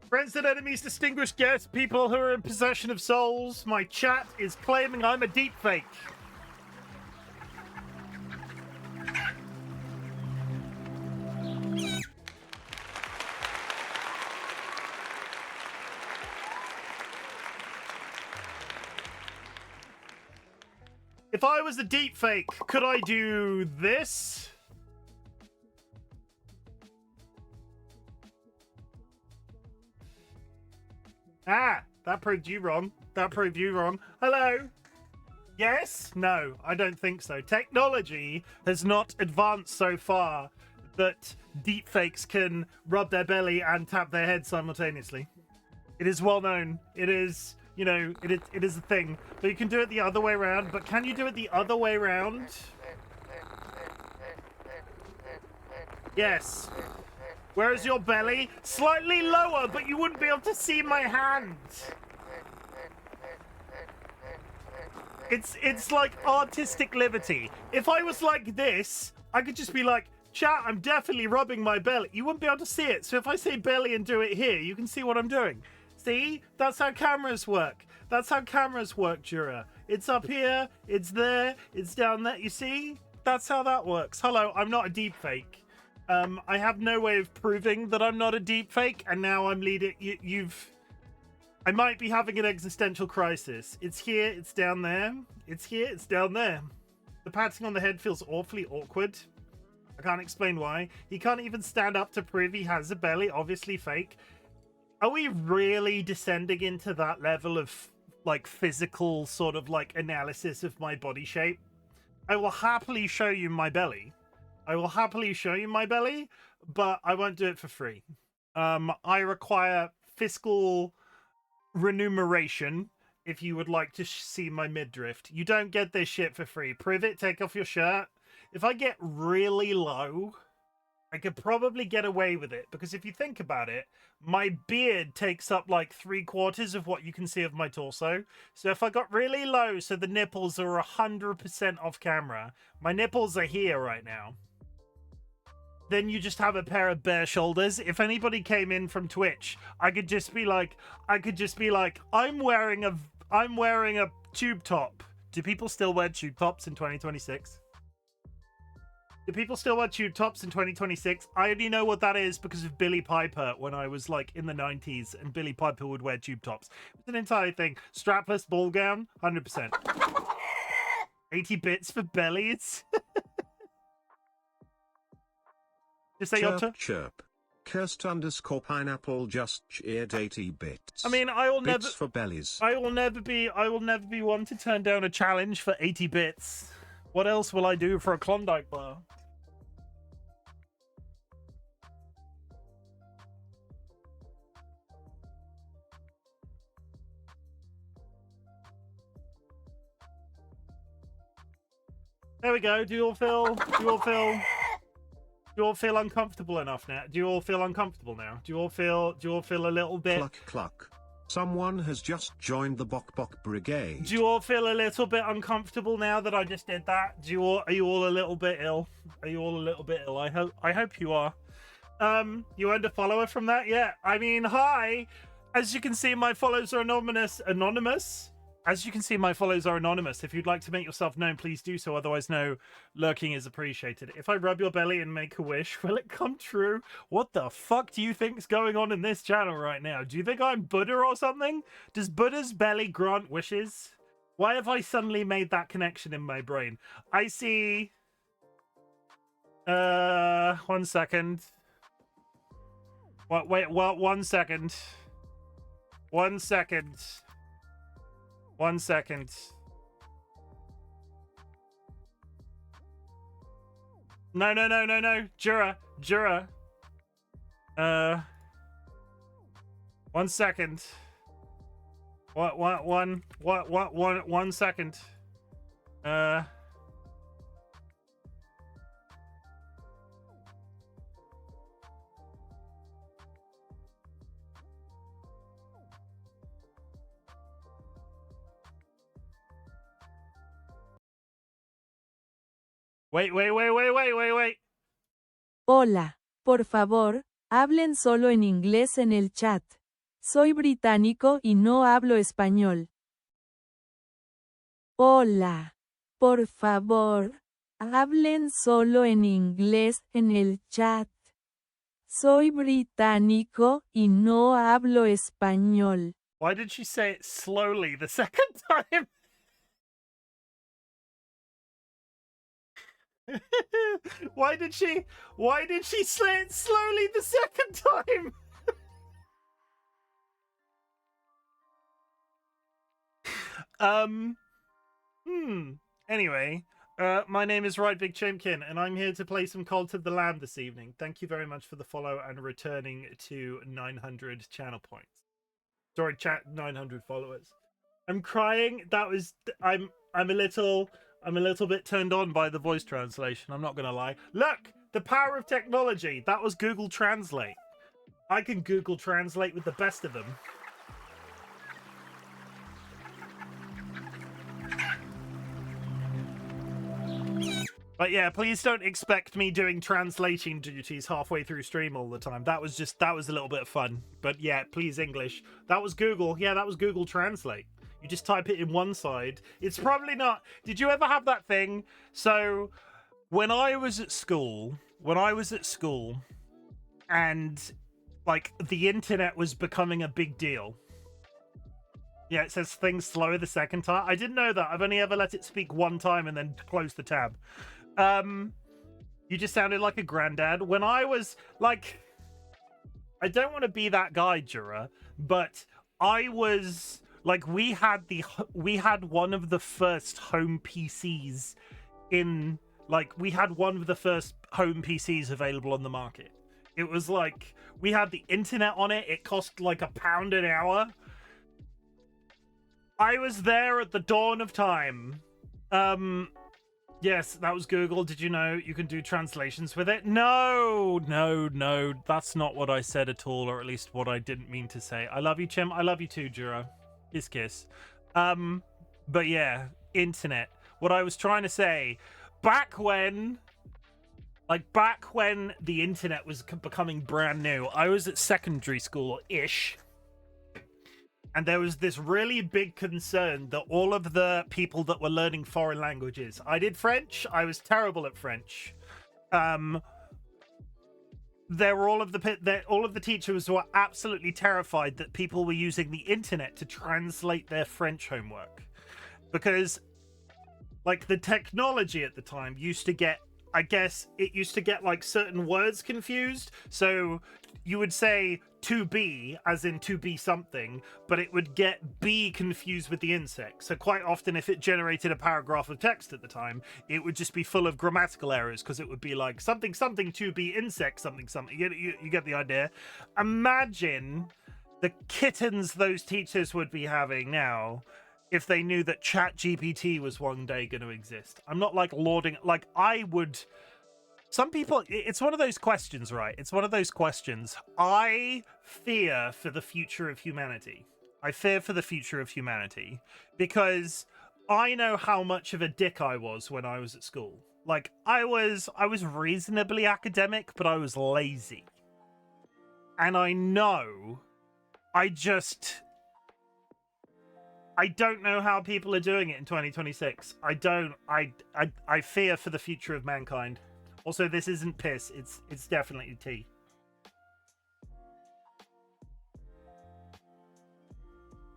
Friends and enemies, distinguished guests, people who are in possession of souls, my chat is claiming I'm a deepfake. If I was a deepfake, could I do this? Ah, that proved you wrong. That proved you wrong. Hello? Yes? No, I don't think so. Technology has not advanced so far that deepfakes can rub their belly and tap their head simultaneously. It is well known. It is, you know, it is a thing. But you can do it the other way around. But can you do it the other way around? Yes. Where is your belly? Slightly lower, but you wouldn't be able to see my hand. It's like artistic liberty. If I was like this, I could just be like, chat, I'm definitely rubbing my belly. You wouldn't be able to see it. So if I say belly and do it here, you can see what I'm doing. See? That's how cameras work. That's how cameras work, Jura. It's up here, it's there, it's down there. You see? That's how that works. Hello, I'm not a deepfake. I have no way of proving that I'm not a deepfake, and now I'm leading. I might be having an existential crisis. It's here, it's down there. It's here, it's down there. The patting on the head feels awfully awkward. I can't explain why. He can't even stand up to prove he has a belly, obviously fake. Are we really descending into that level of, like, physical sort of, like, analysis of my body shape? I will happily show you my belly. I will happily show you my belly, but I won't do it for free. I require fiscal remuneration if you would like to see my midriff. You don't get this shit for free. Privet, take off your shirt. If I get really low, I could probably get away with it, because if you think about it, my beard takes up like 3/4 of what you can see of my torso. So if I got really low, so the nipples are 100% off camera, my nipples are here right now, then you just have a pair of bare shoulders. If anybody came in from Twitch, I could just be like, I'm wearing a tube top. Do people still wear tube tops in 2026? Do people still wear tube tops in 2026? I only know what that is because of Billy Piper when I was like in the 90s, and Billy Piper would wear tube tops. It's an entire thing. Strapless ball gown, 100%. 80 bits for bellies. Just say your turn. Chirp. Cursed_pineapple just cheered 80 bits. I mean, I will bits never for bellies. I will never be one to turn down a challenge for 80 bits. What else will I do for a Klondike bar? There we go. Do you all feel uncomfortable enough now? Do you all feel uncomfortable now? Do you all feel a little bit? Cluck cluck. Someone has just joined the Bok Bok Brigade. Do you all feel a little bit uncomfortable now that I just did that? Are you all a little bit ill? Are you all a little bit ill? I hope you are. You earned a follower from that? Yeah. I mean, hi. As you can see, my follows are anonymous. As you can see, my follows are anonymous. If you'd like to make yourself known, please do so. Otherwise, no, lurking is appreciated. If I rub your belly and make a wish, will it come true? What the fuck do you think's going on in this channel right now? Do you think I'm Buddha or something? Does Buddha's belly grant wishes? Why have I suddenly made that connection in my brain? I see... 1 second. Wait, 1 second. 1 second. 1 second. No. Jura. 1 second. One second. Wait. Hola, por favor, hablen solo en inglés en el chat. Soy británico y no hablo español. Hola. Por favor, hablen solo en inglés en el chat. Soy británico y no hablo español. Why did she say it slowly the second time? Why did she say it slowly the second time? Anyway, my name is RightBigChimken, and I'm here to play some Cult of the Lamb this evening. Thank you very much for the follow and returning to 900 channel points. Sorry, 900 followers. I'm crying. I'm a little bit turned on by the voice translation. I'm not gonna lie. Look, the power of technology. That was Google Translate. I can Google Translate with the best of them. But yeah, please don't expect me doing translation duties halfway through stream all the time. That was a little bit of fun. But yeah, please English. That was Google. Yeah, that was Google Translate. You just type it in one side. It's probably not. Did you ever have that thing? So when I was at school, and like the internet was becoming a big deal. Yeah, it says things slower the second time. I didn't know that. I've only ever let it speak one time and then close the tab. You just sounded like a granddad. When I was like, I don't want to be that guy, Jura, but I was like, we had one of the first home PCs in, like, we had one of the first home PCs available on the market. It was like, we had the internet on it. It cost like £1 an hour. I was there at the dawn of time. Yes, that was Google. Did you know you can do translations with it? No. That's not what I said at all, or at least what I didn't mean to say. I love you, Chim. I love you too, Juro. Kiss. But yeah, internet. What I was trying to say, back when the internet was becoming brand new, I was at secondary school-ish. And there was this really big concern that all of the people that were learning foreign languages, I did French. I was terrible at French. There were all of the teachers were absolutely terrified that people were using the internet to translate their French homework, because like the technology at the time used to get, I guess it used to get like certain words confused. So you would say to be, as in to be something, but it would get be confused with the insect. So quite often, if it generated a paragraph of text at the time, it would just be full of grammatical errors, because it would be like something to be insect something. You get the idea. Imagine the kittens those teachers would be having now if they knew that ChatGPT was one day going to exist. I'm not like lauding, like I would. Some people, it's one of those questions, right? It's one of those questions. I fear for the future of humanity. Because I know how much of a dick I was when I was at school. Like I was reasonably academic, but I was lazy. And I know I don't know how people are doing it in 2026. I fear for the future of mankind. Also, this isn't piss. It's definitely tea.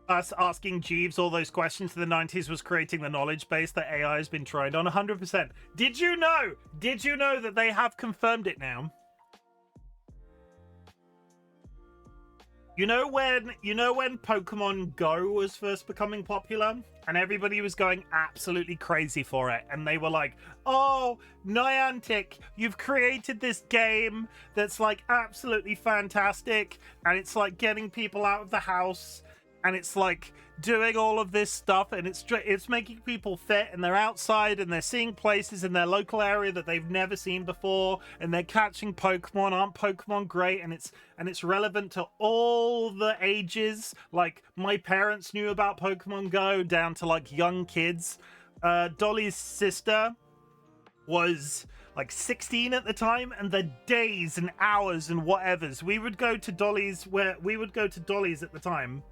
Us asking Jeeves all those questions in the 90s was creating the knowledge base that AI has been trained on 100%. Did you know that they have confirmed it now? You know when Pokemon Go was first becoming popular and everybody was going absolutely crazy for it, and they were like, "Oh, Niantic, you've created this game that's like absolutely fantastic, and it's like getting people out of the house, and it's like doing all of this stuff, and it's making people fit, and they're outside and they're seeing places in their local area that they've never seen before, and they're catching Pokemon. Aren't Pokemon great? And it's relevant to all the ages. Like my parents knew about Pokemon Go down to like young kids. Dolly's sister was like 16 at the time, and the days and hours and whatevers. We would go to Dolly's at the time.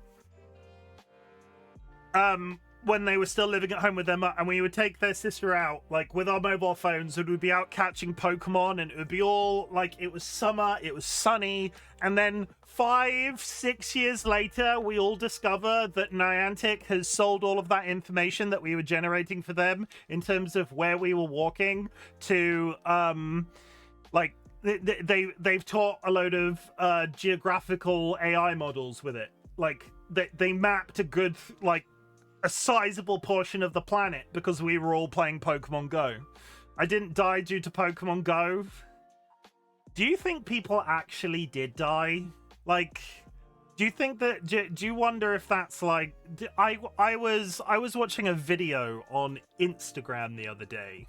When they were still living at home with their mum, and we would take their sister out, like, with our mobile phones, and we'd be out catching Pokemon, and it would be all, like, it was summer, it was sunny, and then 5-6 years later, we all discover that Niantic has sold all of that information that we were generating for them in terms of where we were walking to, like, they've taught a load of geographical AI models with it. Like, they mapped a sizable portion of the planet because we were all playing Pokemon Go. I didn't die due to Pokemon Go. Do you think people actually did die? Like, do you think that? Do you wonder if that's like? I was watching a video on Instagram the other day,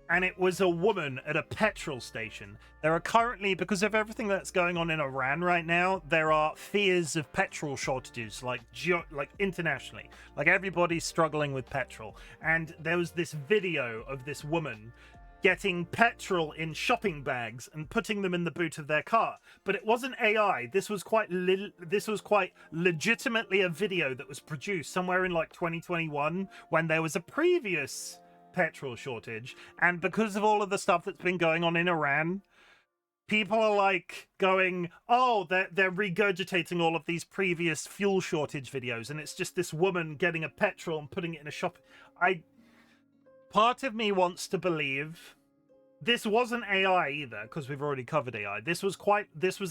and it was a woman at a petrol station. There are currently, because of everything that's going on in Iran right now, there are fears of petrol shortages, like internationally. Like, everybody's struggling with petrol. And there was this video of this woman getting petrol in shopping bags and putting them in the boot of their car. But it wasn't AI. This was quite legitimately a video that was produced somewhere in like 2021 when there was a previous petrol shortage, and because of all of the stuff that's been going on in Iran, people are like going, oh, they're regurgitating all of these previous fuel shortage videos, and it's just this woman getting a petrol and putting it in a shop. Part of me wants to believe this wasn't AI either, because we've already covered AI. This was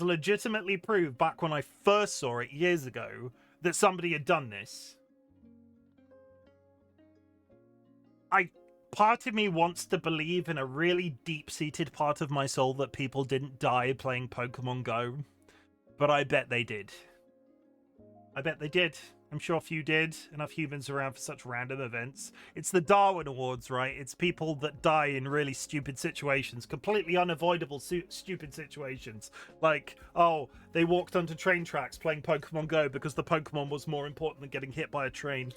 legitimately proved back when I first saw it years ago that somebody had done this. Part of me wants to believe in a really deep-seated part of my soul that people didn't die playing Pokemon Go, but I bet they did. I bet they did. I'm sure few did. Enough humans around for such random events. It's the Darwin Awards, right? It's people that die in really stupid situations, completely unavoidable stupid situations. Like, oh, they walked onto train tracks playing Pokemon Go because the Pokemon was more important than getting hit by a train.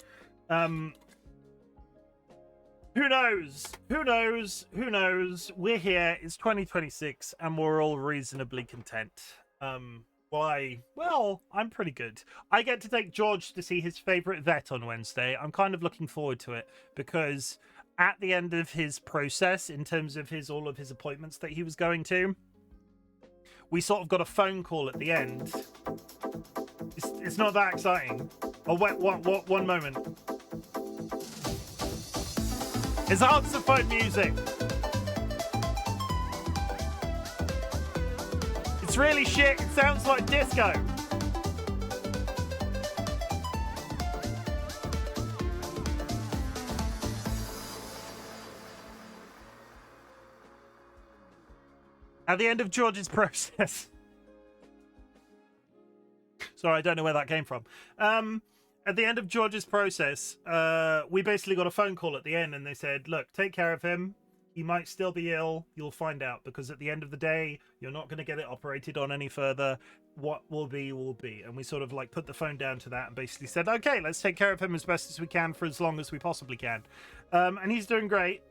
Who knows? Who knows? Who knows? We're here. It's 2026, and we're all reasonably content. Why? Well, I'm pretty good. I get to take George to see his favorite vet on Wednesday. I'm kind of looking forward to it because at the end of his process, in terms of all of his appointments that he was going to, we sort of got a phone call at the end. It's not that exciting. Oh, wait, one moment. It's answer phone music. It's really shit. It sounds like disco. At the end of George's process. Sorry, I don't know where that came from. At the end of George's process, we basically got a phone call at the end, and they said, look, take care of him. He might still be ill. You'll find out, because at the end of the day, you're not going to get it operated on any further. What will be, will be. And we sort of like put the phone down to that and basically said, okay, let's take care of him as best as we can for as long as we possibly can. And he's doing great.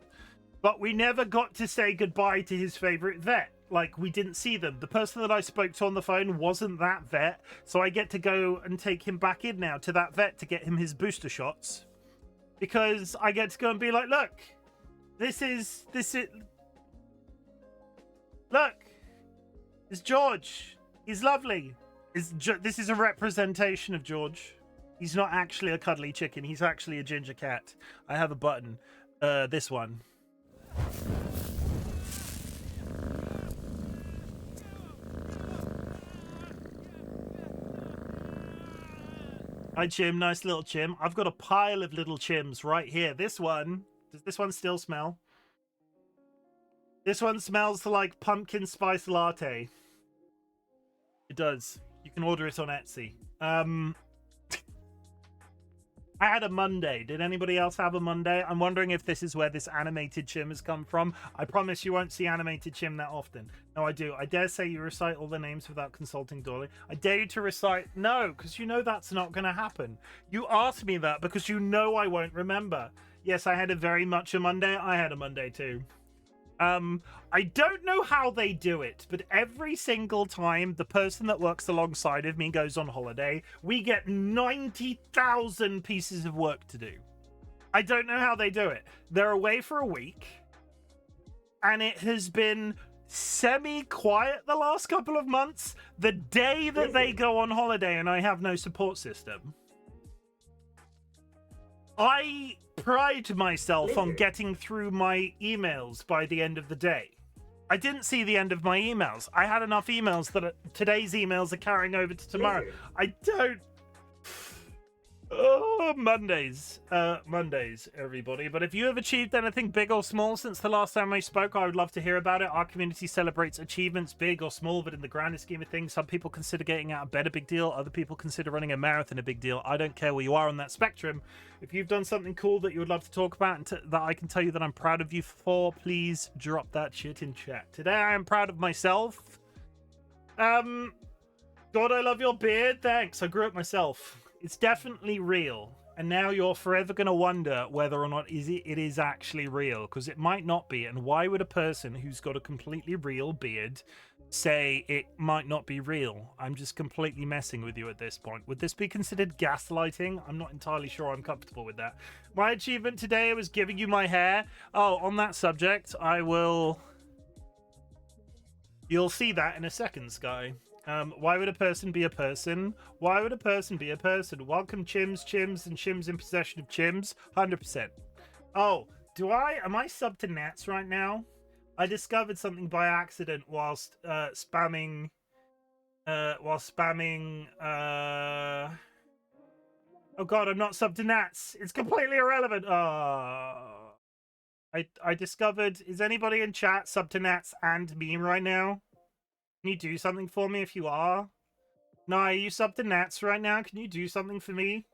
But we never got to say goodbye to his favorite vet. Like, we didn't see them. The person that I spoke to on the phone wasn't that vet, so I get to go and take him back in now to that vet to get him his booster shots, because I get to go and be like, look, this is look, it's George. He's lovely. This is a representation of George. He's not actually a cuddly chicken. He's actually a ginger cat. I have a button. This one. Hi, Chim. Nice little Chim. I've got a pile of little Chims right here. This one. Does this one still smell? This one smells like pumpkin spice latte. It does. You can order it on Etsy. I had a Monday. Did anybody else have a Monday? I'm wondering if this is where this animated Chim has come from. I promise you won't see animated Chim that often. No, I do. I dare say you recite all the names without consulting Dolly. I dare you to recite... No, because you know that's not going to happen. You asked me that because you know I won't remember. Yes, I had a very much a Monday. I had a Monday too. I don't know how they do it, but every single time the person that works alongside of me goes on holiday, we get 90,000 pieces of work to do. I don't know how they do it. They're away for a week, and it has been semi-quiet the last couple of months. The day that they go on holiday and I have no support system, I pride myself on getting through my emails by the end of the day. I didn't see the end of my emails. I had enough emails that today's emails are carrying over to tomorrow. I don't... Oh, Mondays, everybody. But if you have achieved anything big or small since the last time I spoke, I would love to hear about it. Our community celebrates achievements, big or small, but in the grander scheme of things, some people consider getting out of bed a big deal. Other people consider running a marathon a big deal. I don't care where you are on that spectrum. If you've done something cool that you would love to talk about and that I can tell you that I'm proud of you for, please drop that shit in chat. Today, I am proud of myself. God, I love your beard. Thanks. I grew it myself. It's definitely real, and now you're forever going to wonder whether or not it is actually real, because it might not be. And why would a person who's got a completely real beard say it might not be real? I'm just completely messing with you at this point. Would this be considered gaslighting? I'm not entirely sure I'm comfortable with that. My achievement today was giving you my hair. Oh, on that subject, you'll see that in a second, Sky. Why would a person be a person? Why would a person be a person? Welcome, Chims, and Chims in possession of Chims. 100%. Oh, am I sub to Nats right now? I discovered something by accident whilst spamming. Oh god, I'm not sub to Nats. It's completely irrelevant. Oh. I discovered. Is anybody in chat sub to Nats and meme right now? Can you do something for me if you are? No, are you sub to Nats right now? Can you do something for me?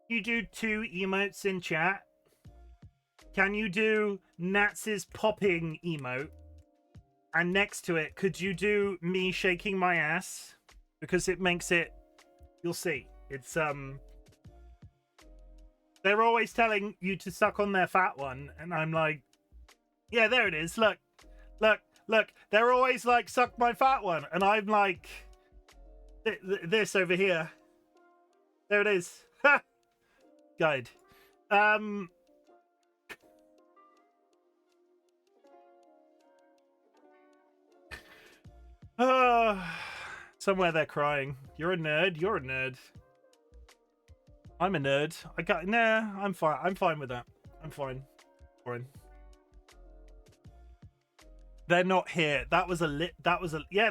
Can you do 2 emotes in chat? Can you do Nats's popping emote? And next to it, could you do me shaking my ass? Because it makes it... You'll see. It's, They're always telling you to suck on their fat one. And I'm like... Yeah, there it is. Look. Look, they're always like, suck my fat one. And I'm like, this over here. There it is. Ha! Guide. Somewhere they're crying. You're a nerd. You're a nerd. I'm a nerd. I'm fine. I'm fine with that. I'm fine. Fine. They're not here. Yeah,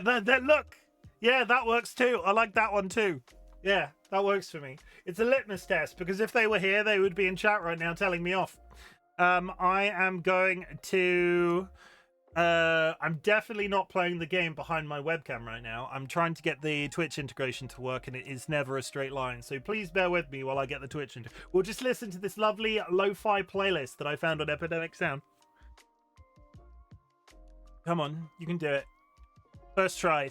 look. Yeah, that works too. I like that one too. Yeah, that works for me. It's a litmus test, because if they were here, they would be in chat right now telling me off. I am going to... I'm definitely not playing the game behind my webcam right now. I'm trying to get the Twitch integration to work, and it is never a straight line. So please bear with me while I get the Twitch integration. We'll just listen to this lovely lo-fi playlist that I found on Epidemic Sound. Come on, you can do it. First try.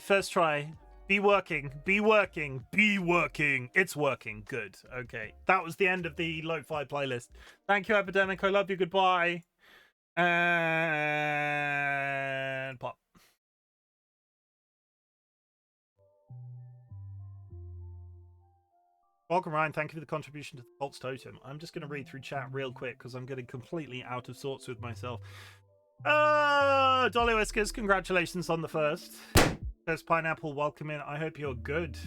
Be working. It's working. Good. Okay. That was the end of the lo-fi playlist. Thank you, Epidemic. I love you. Goodbye. And pop. Welcome, Ryan. Thank you for the contribution to the Colts Totem. I'm just going to read through chat real quick because I'm getting completely out of sorts with myself. DollyWhiskers, congratulations on the first. There's Pineapple, welcome in. I hope you're good.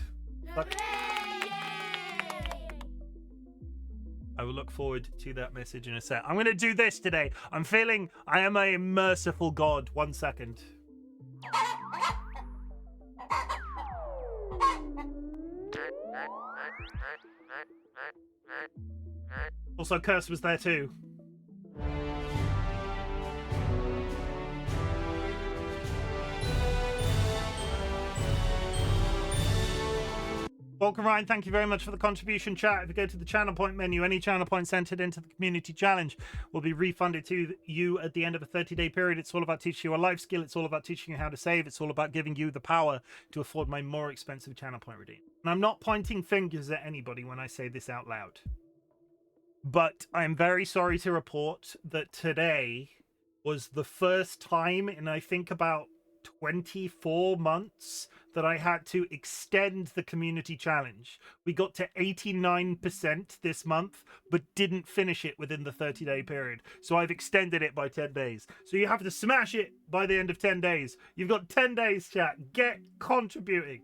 I will look forward to that message in a sec. I'm going to do this today. I'm feeling I am a merciful god. 1 second. Also, Curse was there too. Welcome, Ryan. Thank you very much for the contribution, chat. If you go to the channel point menu, any channel points entered into the community challenge will be refunded to you at the end of a 30-day period. It's all about teaching you a life skill. It's all about teaching you how to save. It's all about giving you the power to afford my more expensive channel point redeem. And I'm not pointing fingers at anybody when I say this out loud. But I'm very sorry to report that today was the first time in, I think, about 24 months that I had to extend the community challenge. We got to 89% this month, but didn't finish it within the 30-day period. So I've extended it by 10 days. So you have to smash it by the end of 10 days. You've got 10 days, chat. Get contributing.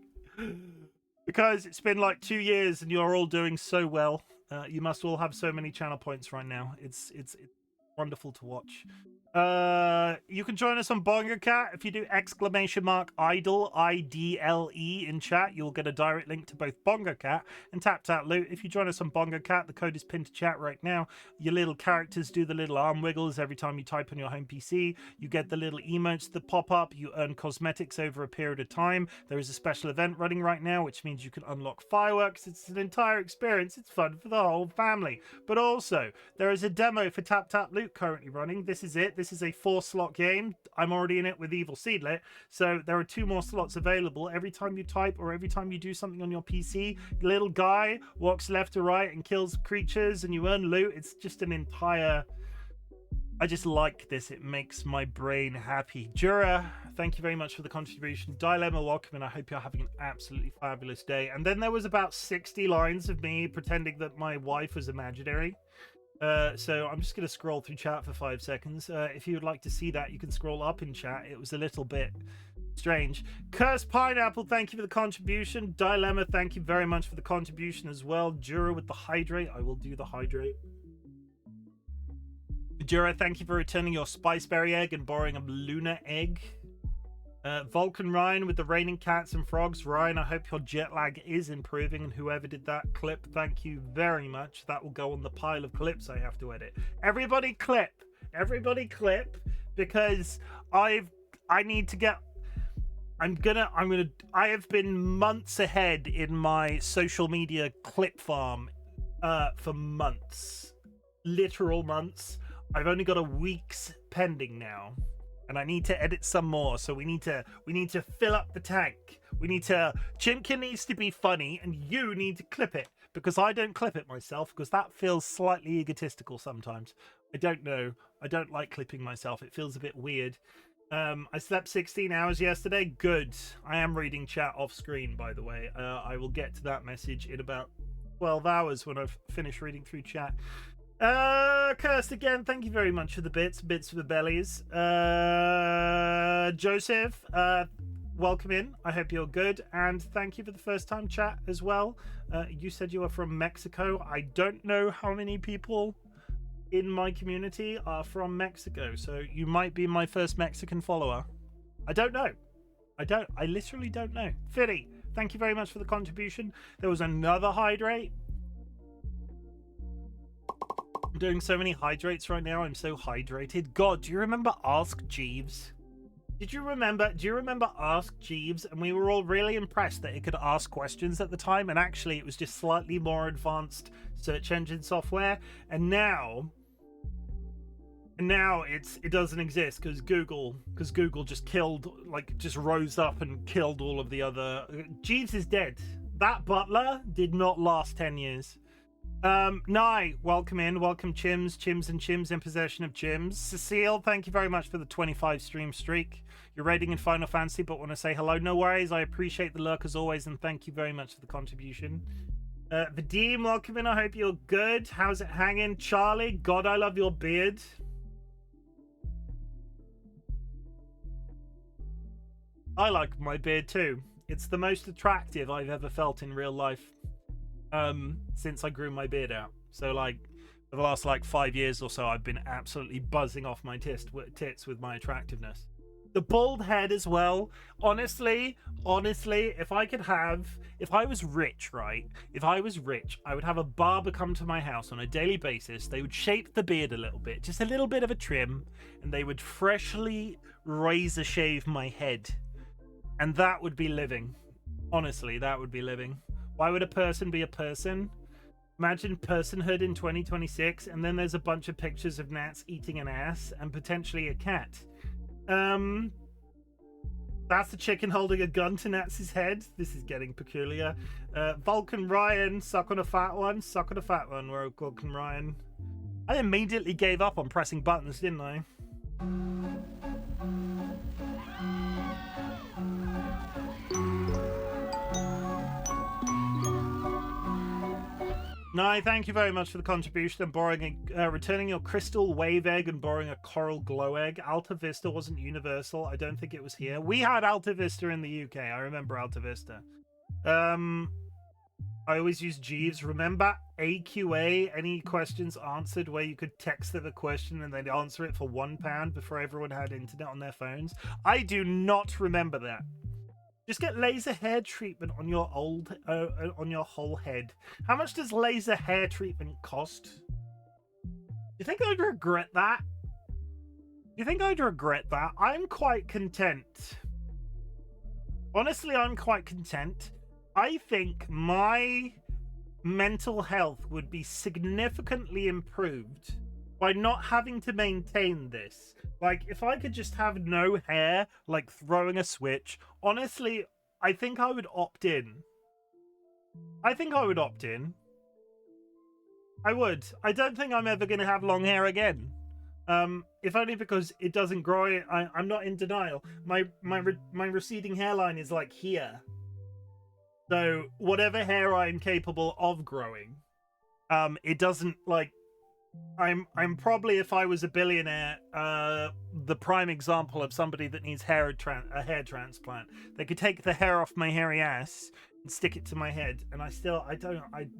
Because it's been like 2 years and you're all doing so well. You must all have so many channel points right now. It's wonderful to watch. You can join us on Bongo Cat. If you do !idle IDLE in chat, you'll get a direct link to both Bongo Cat and Tap Tap Loot. If you join us on Bongo Cat, the code is pinned to chat right now. Your little characters do the little arm wiggles every time you type on your home PC. You get the little emotes that pop up. You earn cosmetics over a period of time. There is a special event running right now, which means you can unlock fireworks. It's an entire experience. It's fun for the whole family. But also, there is a demo for Tap Tap Loot currently running. This is it. This is a 4-slot game. I'm already in it with Evil Seedlet, so there are 2 more slots available. Every time you type or every time you do something on your PC, the little guy walks left to right and kills creatures and you earn loot. It's just an entire... I just like this. It makes my brain happy. Jura, thank you very much for the contribution. Dilemma, welcome, and I hope you're having an absolutely fabulous day. And then there was about 60 lines of me pretending that my wife was imaginary. So I'm just going to scroll through chat for 5 seconds. If you would like to see that, you can scroll up in chat. It was a little bit strange. Cursed Pineapple, thank you for the contribution. Dilemma, thank you very much for the contribution as well. Jura with the hydrate. I will do the hydrate. Jura, thank you for returning your Spiceberry egg and borrowing a Luna egg. Vulcan Ryan with the raining cats and frogs. Ryan, I hope your jet lag is improving, and whoever did that clip, thank you very much. That will go on the pile of clips I have to edit. Everybody clip, because I need to get... I have been months ahead in my social media clip farm for months, literal months. I've only got a week's pending now. And I need to edit some more, so we need to fill up the tank. Chimken needs to be funny, and you need to clip it, because I don't clip it myself, because that feels slightly egotistical sometimes. I don't know. I don't like clipping myself. It feels a bit weird. I slept 16 hours yesterday. Good. I am reading chat off screen, by the way. I will get to that message in about 12 hours when I've finished reading through chat. Cursed again, thank you very much for the bits for the bellies. Joseph, welcome in. I hope you're good, and thank you for the first time chat as well. You said you are from Mexico. I don't know how many people in my community are from Mexico, so you might be my first Mexican follower. I don't know. I literally don't know. Philly, thank you very much for the contribution. There was another hydrate. I'm doing so many hydrates right now. I'm so hydrated. God, do you remember Ask Jeeves? Do you remember Ask Jeeves? And we were all really impressed that it could ask questions at the time, and actually it was just slightly more advanced search engine software. And now it doesn't exist because Google just just rose up and killed all of the other. Jeeves is dead. That butler did not last 10 years. Nye, welcome in. Welcome, Chims in possession of Chims. Cecile, thank you very much for the 25 stream streak. You're raiding in Final Fantasy, but want to say hello. No worries. I appreciate the lurk as always, and thank you very much for the contribution. Vadim, welcome in. I hope you're good. How's it hanging? Charlie, God, I love your beard. I like my beard too. It's the most attractive I've ever felt in real life. Since I grew my beard out. So like for the last 5 years or so, I've been absolutely buzzing off my tits with my attractiveness. The bald head as well. Honestly, if I was rich, right? If I was rich, I would have a barber come to my house on a daily basis. They would shape the beard a little bit, just a little bit of a trim, and they would freshly razor shave my head. And that would be living. Honestly, that would be living. Why would a person be a person? Imagine personhood in 2026, and then there's a bunch of pictures of gnats eating an ass and potentially a cat. That's the chicken holding a gun to Nats's head. This is getting peculiar. Vulcan Ryan, suck on a fat one. Suck on a fat one, Vulcan Ryan. I immediately gave up on pressing buttons, didn't I? No, thank you very much for the contribution and returning your crystal wave egg and borrowing a coral glow egg. Alta Vista wasn't universal. I don't think it was here. We had Alta Vista in the UK. I remember Alta Vista. I always use Jeeves. Remember AQA? Any questions answered where you could text them a question and they'd answer it for £1 before everyone had internet on their phones? I do not remember that. Just get laser hair treatment on your on your whole head. How much does laser hair treatment cost? You think I'd regret that? You think I'd regret that? I'm quite content. Honestly, I'm quite content. I think my mental health would be significantly improved by not having to maintain this. Like, if I could just have no hair, like throwing a switch, honestly, I think I would opt in. I think I would opt in. I would. I don't think I'm ever going to have long hair again. If only because it doesn't grow. I'm not in denial. My receding hairline is like here. So whatever hair I'm capable of growing, it doesn't like. I'm probably, if I was a billionaire, the prime example of somebody that needs a hair transplant. They could take the hair off my hairy ass and stick it to my head, and you're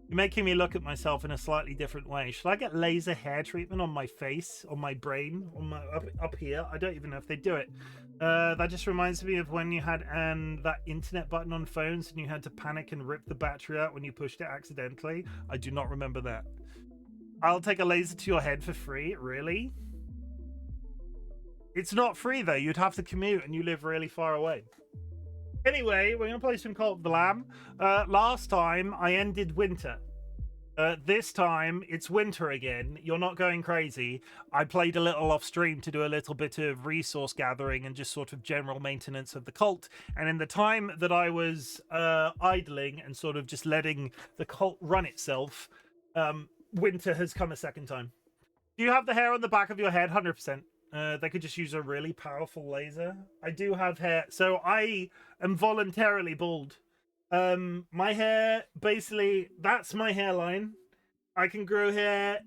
making me look at myself in a slightly different way. Should I get laser hair treatment on my face, on my brain, on my up here? I don't even know if they do it. That just reminds me of when you had that internet button on phones and you had to panic and rip the battery out when you pushed it accidentally. I do not remember that. I'll take a laser to your head for free. Really? It's not free though. You'd have to commute and you live really far away. Anyway, we're going to play some Cult of the Lamb. Last time I ended winter. This time it's winter again. You're not going crazy. I played a little off stream to do a little bit of resource gathering and just sort of general maintenance of the cult. And in the time that I was idling and sort of just letting the cult run itself, winter has come a second time. Do you have the hair on the back of your head? 100%. They could just use a really powerful laser. I do have hair, so I am voluntarily bald. My hair, basically, that's my hairline. I can grow hair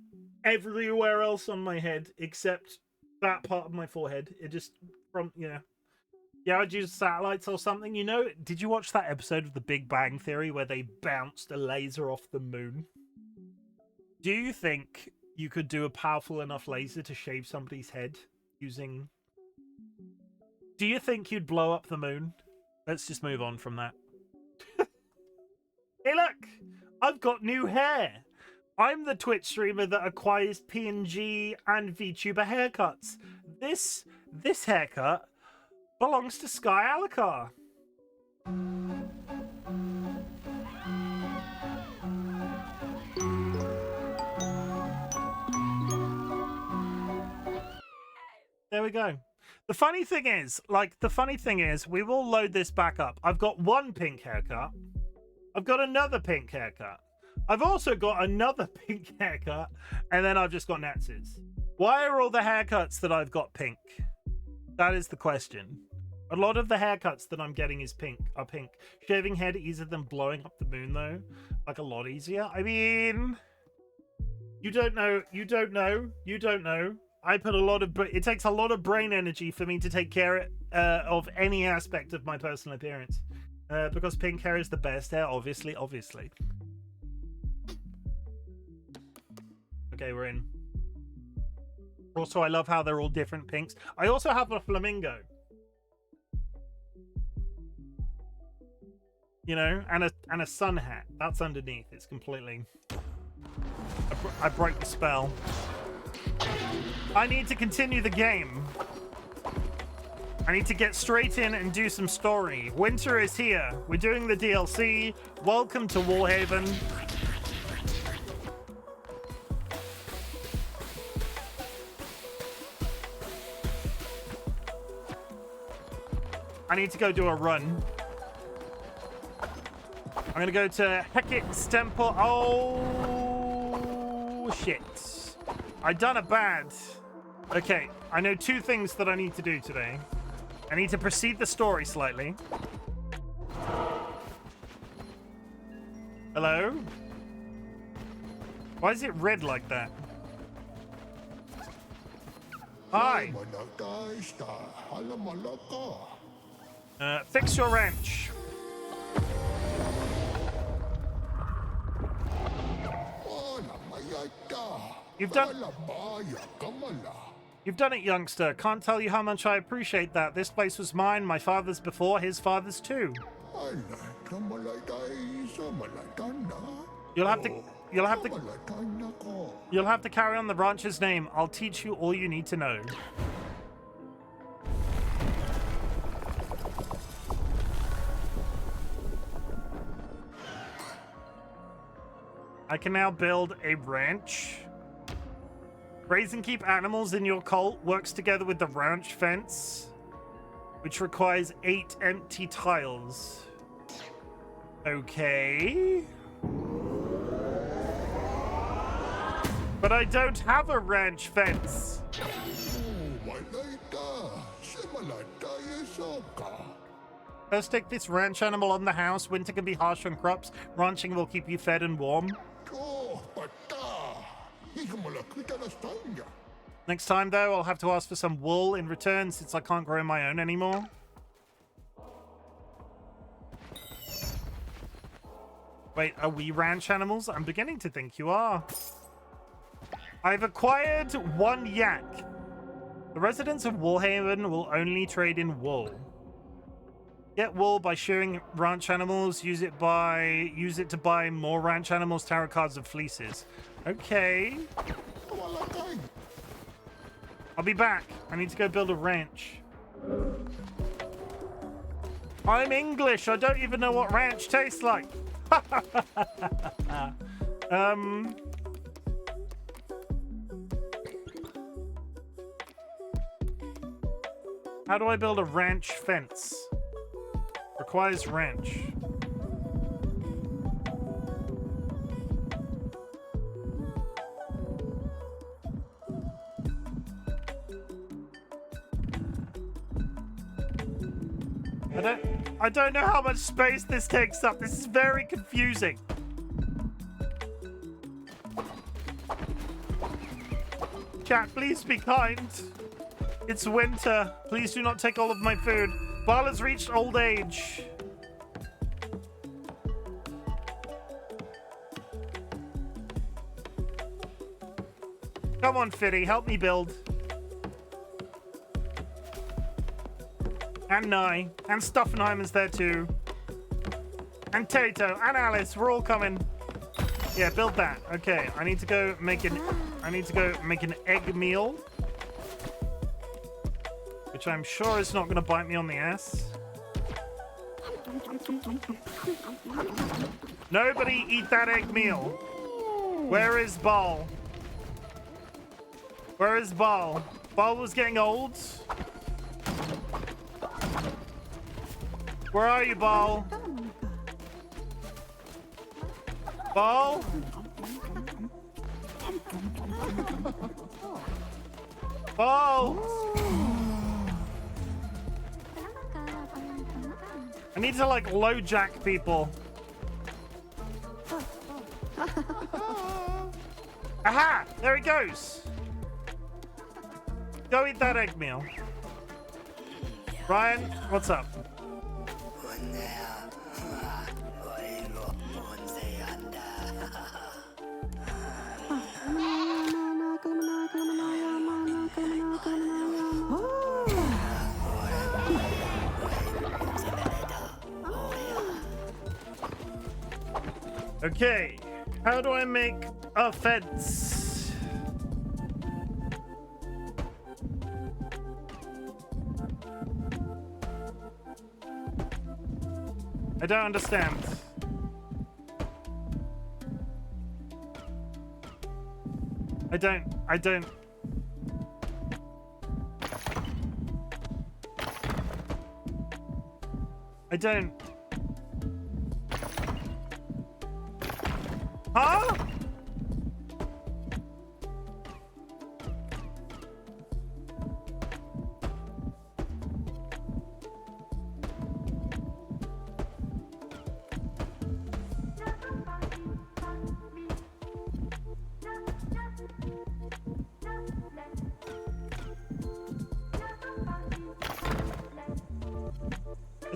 everywhere else on my head except that part of my forehead. It just, yeah, I'd use satellites or something. You know, did you watch that episode of The Big Bang Theory where they bounced a laser off the moon? Do you think you could do a powerful enough laser to shave somebody's head using... Do you think you'd blow up the moon? Let's just move on from that. Hey look! I've got new hair! I'm the Twitch streamer that acquires PNG and VTuber haircuts. This haircut belongs to Sky Alakar. There we go. The funny thing is, we will load this back up. I've got one pink haircut. I've got another pink haircut. I've also got another pink haircut. And then I've just got Nats's. Why are all the haircuts that I've got pink? That is the question. A lot of the haircuts that I'm getting are pink. Shaving head easier than blowing up the moon, though. Like, a lot easier. I mean... You don't know. I put a lot of... It takes a lot of brain energy for me to take care of any aspect of my personal appearance. Because pink hair is the best hair, obviously. Okay, we're in. Also, I love how they're all different pinks. I also have a flamingo. You know, and a sun hat. That's underneath. It's completely... I broke the spell. I need to continue the game. I need to get straight in and do some story. Winter is here. We're doing the DLC. Welcome to Warhaven. I need to go do a run. I'm gonna go to Hecate's Temple. Oh, shit. I done it bad. Okay, I know two things that I need to do today. I need to proceed the story slightly. Hello? Why is it red like that? Hi. Fix your wrench. You've done it, youngster. Can't tell you how much I appreciate that. This place was mine, my father's before, his father's too. You'll have to carry on the ranch's name. I'll teach you all you need to know. I can now build a ranch. Raise and keep animals in your cult works together with the ranch fence, which requires 8 empty tiles. Okay. But I don't have a ranch fence. First, take this ranch animal on the house. Winter can be harsh on crops. Ranching will keep you fed and warm. Next time, though, I'll have to ask for some wool in return since I can't grow my own anymore. Wait, are we ranch animals? I'm beginning to think you are. I've acquired 1 yak. The residents of Woolhaven will only trade in wool. Get wool by shearing ranch animals. Use it to buy more ranch animals, tarot cards, and fleeces. Okay. I'll be back. I need to go build a ranch. I'm English. I don't even know what ranch tastes like. How do I build a ranch fence? Requires ranch. I don't know how much space this takes up. This is very confusing. Chat, please be kind. It's winter. Please do not take all of my food. Bal has reached old age. Come on, Fiddy, help me build. And Nye, and Stuffenheimer's there too. And Tato, and Alice, we're all coming. Yeah, build that. Okay, I need to go make an egg meal. Which I'm sure is not gonna bite me on the ass. Nobody eat that egg meal. Where is Bal? Where is Bal? Bal was getting old. Where are you, Bal? Bal? Bal? I need to, like, low jack people. Aha! There he goes. Go eat that egg meal. Ryan, what's up? Okay, how do I make a fence? I don't understand. I don't. Huh?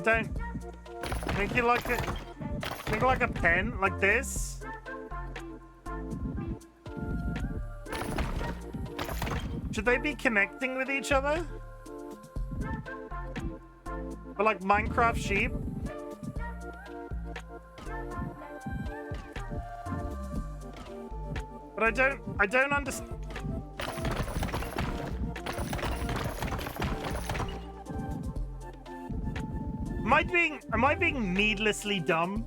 don't. Make it like a... Make it like a pen, like this. Should they be connecting with each other? But like Minecraft sheep? But I don't understand. Am I being needlessly dumb?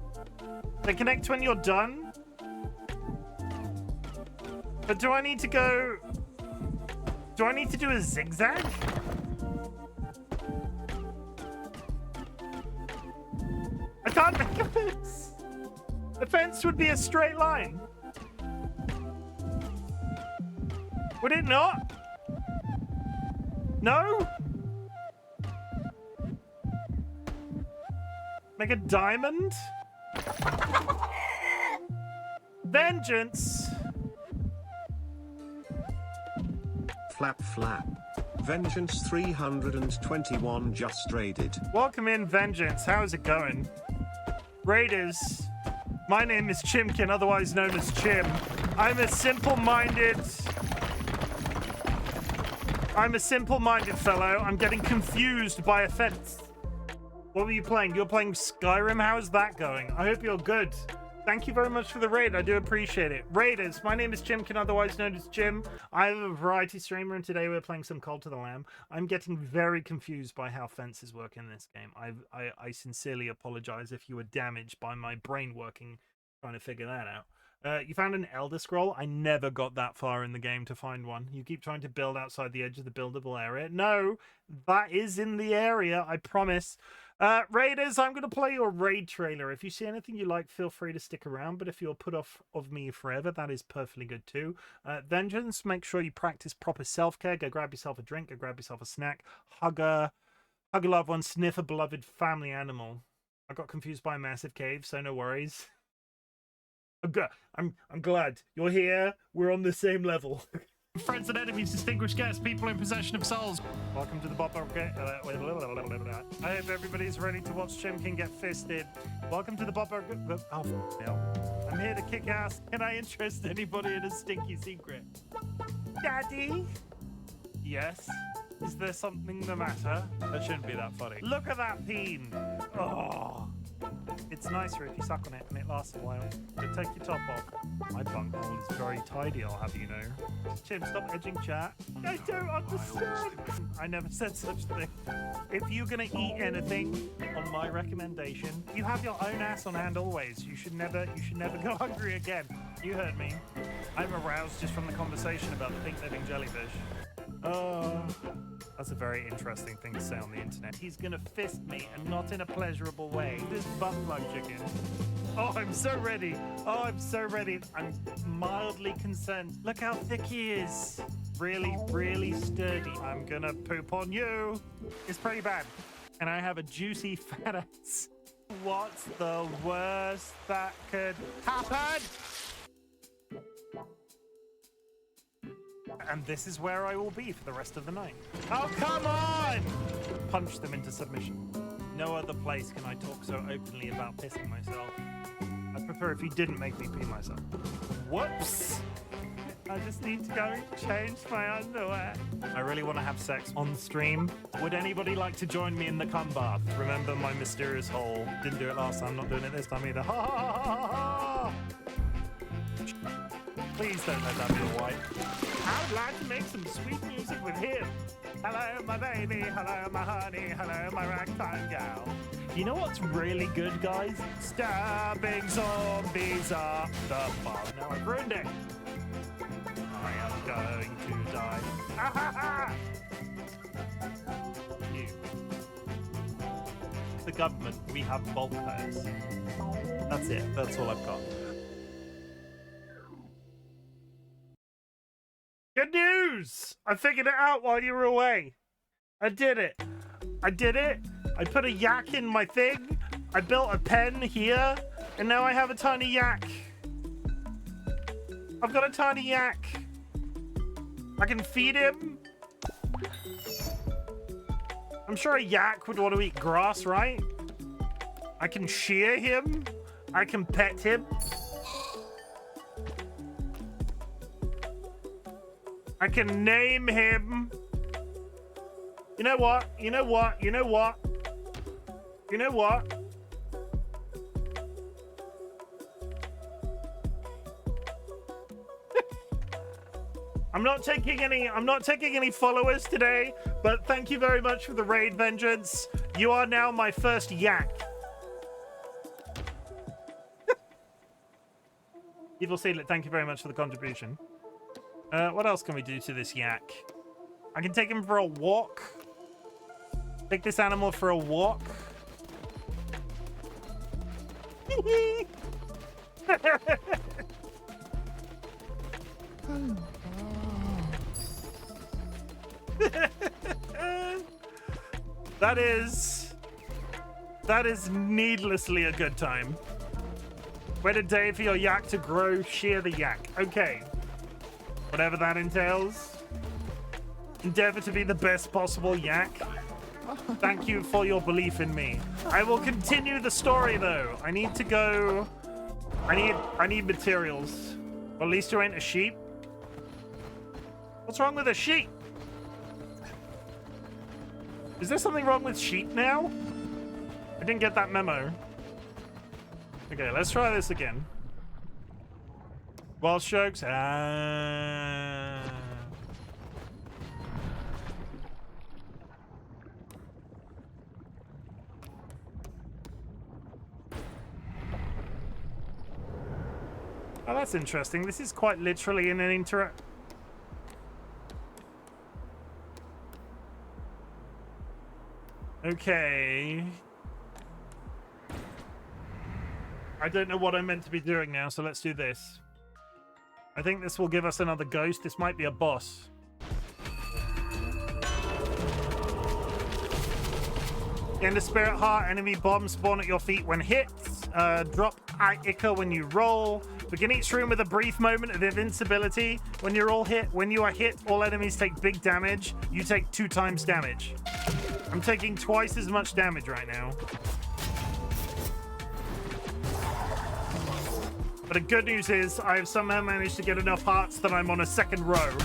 They connect when you're done? But do I need to go... Do I need to do a zigzag? I can't make a fence. The fence would be a straight line. Would it not? No? Make a diamond? Vengeance! Flap flap. Vengeance 321 just raided. Welcome in, Vengeance. How's it going? Raiders, my name is Chimken, otherwise known as Chim. I'm a simple-minded fellow. I'm getting confused by a fence. What were you playing? You're playing Skyrim? How is that going? I hope you're good. Thank you very much for the raid. I do appreciate it. Raiders, my name is Chimken, otherwise known as Chim. I'm a variety streamer, and today we're playing some Cult of the Lamb. I'm getting very confused by how fences work in this game. I sincerely apologize if you were damaged by my brain working trying to figure that out. You found an Elder Scroll? I never got that far in the game to find one. You keep trying to build outside the edge of the buildable area. No, that is in the area, I promise. Raiders, I'm going to play your raid trailer. If you see anything you like, feel free to stick around. But if you're put off of me forever, that is perfectly good too. Vengeance, make sure you practice proper self-care. Go grab yourself a drink. Go grab yourself a snack. Hug a loved one. Sniff a beloved family animal. I got confused by a massive cave, so no worries. I'm glad you're here. We're on the same level. Friends and enemies, distinguished guests, people in possession of souls. Welcome to the Bob. I hope everybody's ready to watch Chimken get fisted. Welcome to the Bob. Oh, no. I'm here to kick ass. Can I interest anybody in a stinky secret? Daddy? Yes? Is there something the matter? That shouldn't be that funny. Look at that peen. Oh. It's nicer if you suck on it and it lasts a while. So take your top off. My bunghole is very tidy, I'll have you know. Chim, stop edging chat. I don't understand. I never said such a thing. If you're gonna eat anything, on my recommendation, you have your own ass on hand always. You should never go hungry again. You heard me. I'm aroused just from the conversation about the pink living jellyfish. Oh, that's a very interesting thing to say on the internet. He's gonna fist me, and not in a pleasurable way. This butt plug chicken. Oh, I'm so ready. Oh, I'm so ready. I'm mildly concerned. Look how thick he is. Really, really sturdy. I'm gonna poop on you. It's pretty bad. And I have a juicy fat ass. What's the worst that could happen? And this is where I will be for the rest of the night. Oh, come on! Punch them into submission. No other place can I talk so openly about pissing myself. I'd prefer if you didn't make me pee myself. Whoops! I just need to go change my underwear. I really want to have sex on stream. Would anybody like to join me in the cum bath? Remember my mysterious hole. Didn't do it last time, not doing it this time either. Ha ha ha ha ha! Please don't let that be a wife. I'd like to make some sweet music with him. Hello, my baby. Hello, my honey. Hello, my ragtime gal. You know what's really good, guys? Stabbing zombies up the bum. Now I've ruined it. I am going to die. Ha ha ha! You. The government, we have bulk hose. That's it. That's all I've got. Good news! I figured it out while you were away. I did it. I did it. I put a yak in my thing. I built a pen here. And now I have a tiny yak. I've got a tiny yak. I can feed him. I'm sure a yak would want to eat grass, right? I can shear him. I can pet him. I can name him. You know what? You know what? You know what? You know what? I'm not taking any followers today, but thank you very much for the raid, Vengeance. You are now my first yak. Evil Seedlet, thank you very much for the contribution. What else can we do to this yak? I can take him for a walk. Take this animal for a walk. That is needlessly a good time. Wait a day for your yak to grow, shear the yak. Okay. Whatever that entails. Endeavor to be the best possible yak. Thank you for your belief in me. I will continue the story though. I need to go. I need materials. Well, at least there ain't a sheep. What's wrong with a sheep? Is there something wrong with sheep now? I didn't get that memo. Okay, let's try this again. Wild strokes. Oh, that's interesting. This is quite literally an interact. Okay. I don't know what I'm meant to be doing now, so let's do this. I think this will give us another ghost. This might be a boss. In the Spirit Heart, enemy bombs spawn at your feet when hit. Drop Ica when you roll. Begin each room with a brief moment of invincibility. When you are hit, all enemies take big damage. You take 2 times damage. I'm taking twice as much damage right now. But the good news is I have somehow managed to get enough hearts that I'm on a second row.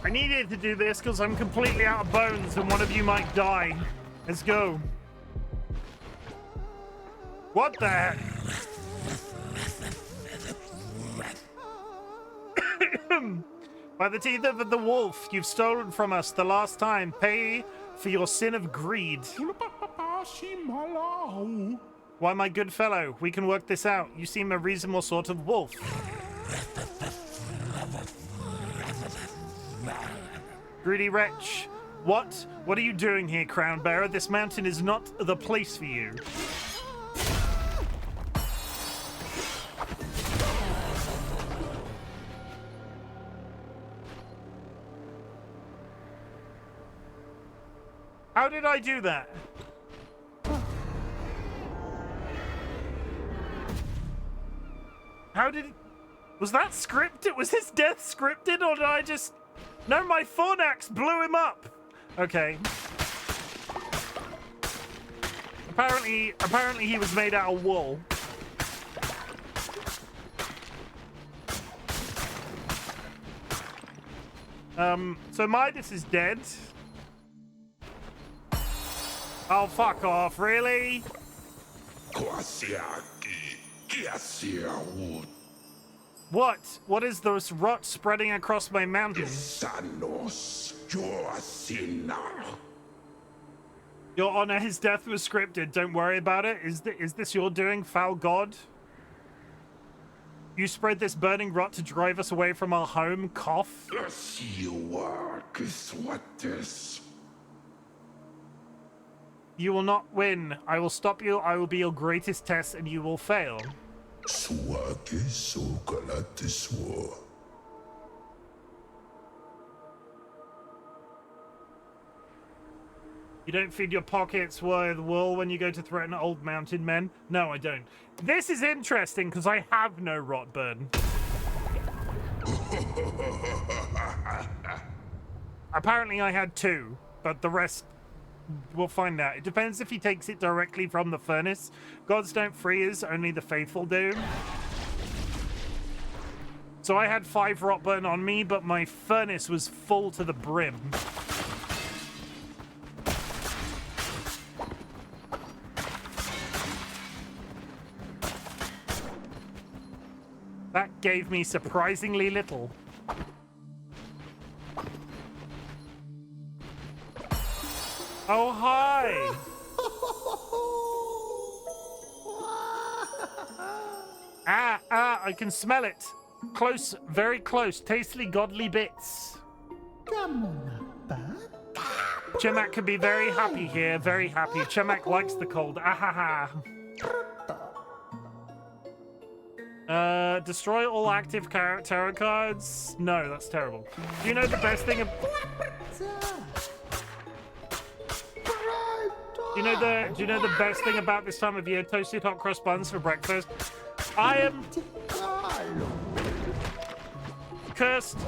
I needed to do this because I'm completely out of bones and one of you might die. Let's go. What the heck? By the teeth of the wolf, you've stolen from us the last time. Pay for your sin of greed. Why, my good fellow, we can work this out. You seem a reasonable sort of wolf. Greedy wretch. What? What are you doing here, Crown Bearer? This mountain is not the place for you. How did I do that? How did... Was that scripted? Was his death scripted, or did I just... No, my Fornax blew him up! Okay. Apparently he was made out of wool. So Midas is dead. Oh, fuck off, really? What? What is this rot spreading across my mountain? Your Honor, his death was scripted. Don't worry about it. Is this your doing, foul god? You spread this burning rot to drive us away from our home, cough? You will not win. I will stop you. I will be your greatest test and you will fail. You don't feed your pockets with wool when you go to threaten old mountain men? No, I don't. This is interesting because I have no rotburn. Apparently I had 2, but the rest, we'll find out. It depends if he takes it directly from the furnace. Gods don't freeze, only the faithful do. So I had 5 rotburn on me, but my furnace was full to the brim. That gave me surprisingly little. Oh, hi! I can smell it. Close, very close. Tastily godly bits. Chimak could be very happy here, very happy. Chimak likes the cold. Ahaha. Destroy all active tarot cards? No, that's terrible. Do you know the best thing? Do you know the best thing about this time of year? Toasted hot cross buns for breakfast. I am cursed.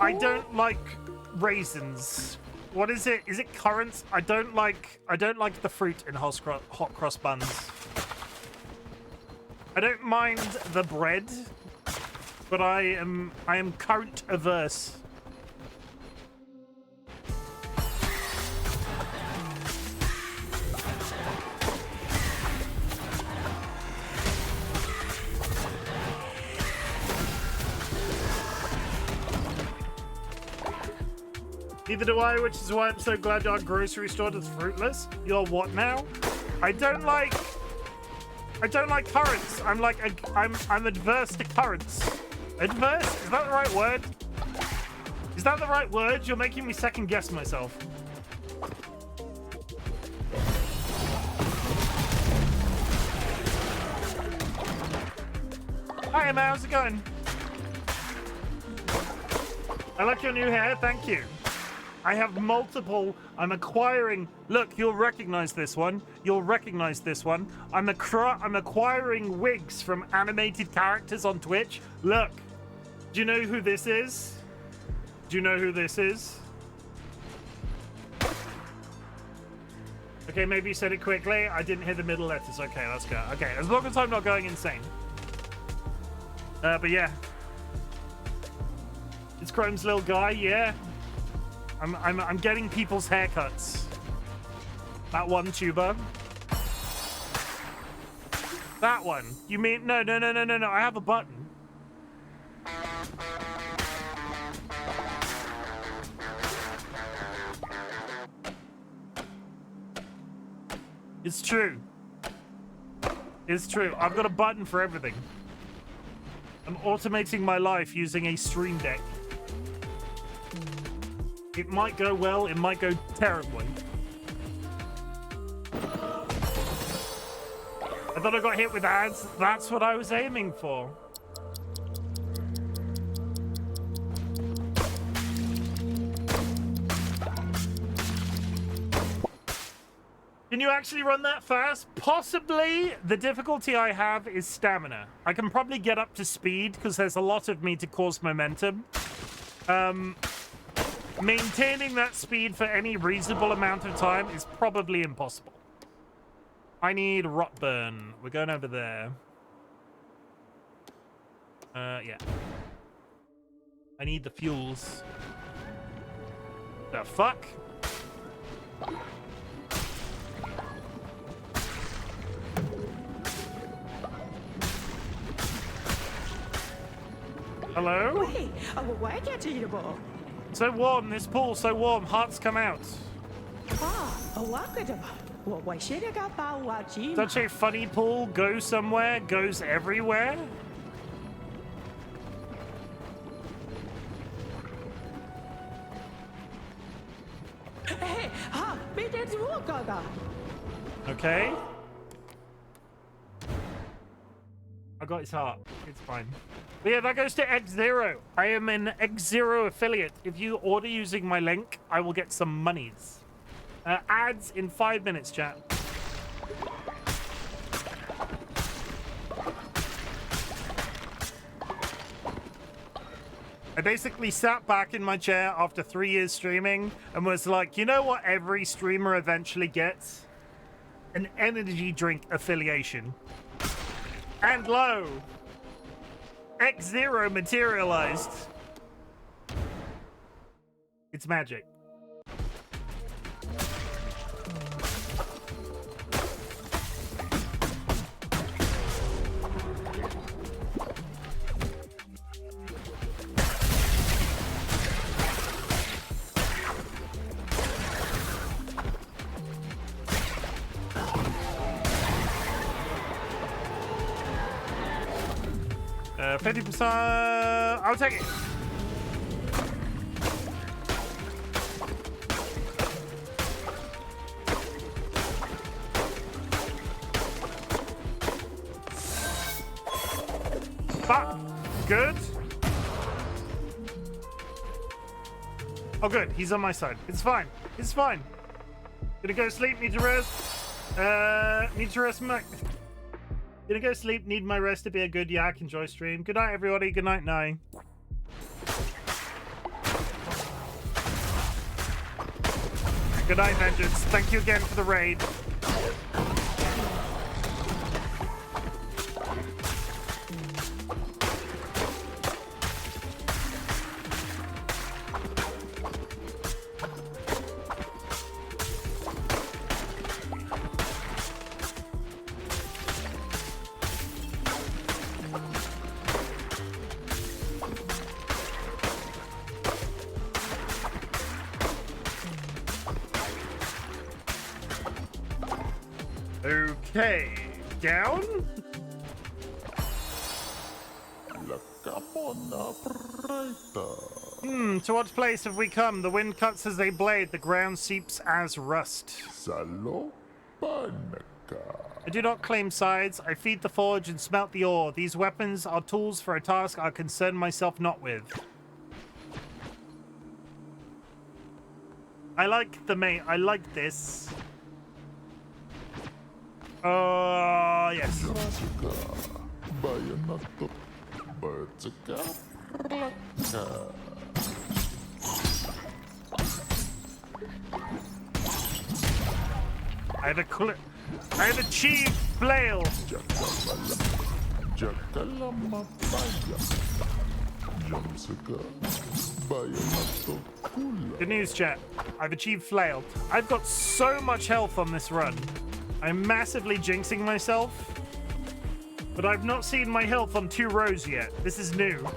I don't like raisins. What is it? Is it currants? I don't like the fruit in hot cross buns. I don't mind the bread, but I am currant averse. Neither do I, which is why I'm so glad our grocery store is fruitless. You're what now? I don't like currants. I'm adverse to currants. Adverse? Is that the right word? Is that the right word? You're making me second guess myself. Hi Emma, how's it going? I like your new hair, thank you. I have multiple. I'm acquiring. Look, you'll recognize this one. You'll recognize this one. I'm acquiring wigs from animated characters on Twitch. Look. Do you know who this is? Do you know who this is? Okay, maybe you said it quickly. I didn't hear the middle letters. Okay, let's go. Okay, as long as I'm not going insane. But yeah. It's Chrome's little guy, yeah. I'm getting people's haircuts. That one tuber. That one. You mean no. I have a button. It's true. It's true. I've got a button for everything. I'm automating my life using a stream deck. It might go well, it might go terribly. I thought I got hit with ads. That's what I was aiming for. Can you actually run that fast? Possibly. The difficulty I have is stamina. I can probably get up to speed because there's a lot of me to cause momentum. Maintaining that speed for any reasonable amount of time is probably impossible. I need rotburn. We're going over there. Yeah. I need the fuels. The fuck? Hello? So warm, this pool, so warm. Hearts come out. Such a funny pool. Goes somewhere, goes everywhere. Okay. I got his heart. It's fine. But yeah, that goes to X0. I am an X0 affiliate. If you order using my link, I will get some monies. Ads in 5 minutes, chat. I basically sat back in my chair after 3 years streaming and was like, you know what every streamer eventually gets? An energy drink affiliation. And lo, X0 materialized. It's magic. Uh, 50%. I'll take it. But good. Oh, good. He's on my side. It's fine. It's fine. Gonna go sleep. Need to rest. Need to rest my. Gonna go sleep, need my rest to be a good yak, enjoy stream. Good night, everybody. Good night, night. Good night, Vengeance. Thank you again for the raid. Okay, down. To what place have we come? The wind cuts as they blade, the ground seeps as rust. I do not claim sides, I feed the forge and smelt the ore. These weapons are tools for a task I concern myself not with. I like the mate, I like this. Yes. I have achieved flail. Good news, chat. I've achieved flail. I've got so much health on this run. I'm massively jinxing myself, but I've not seen my health on 2 rows yet. This is new.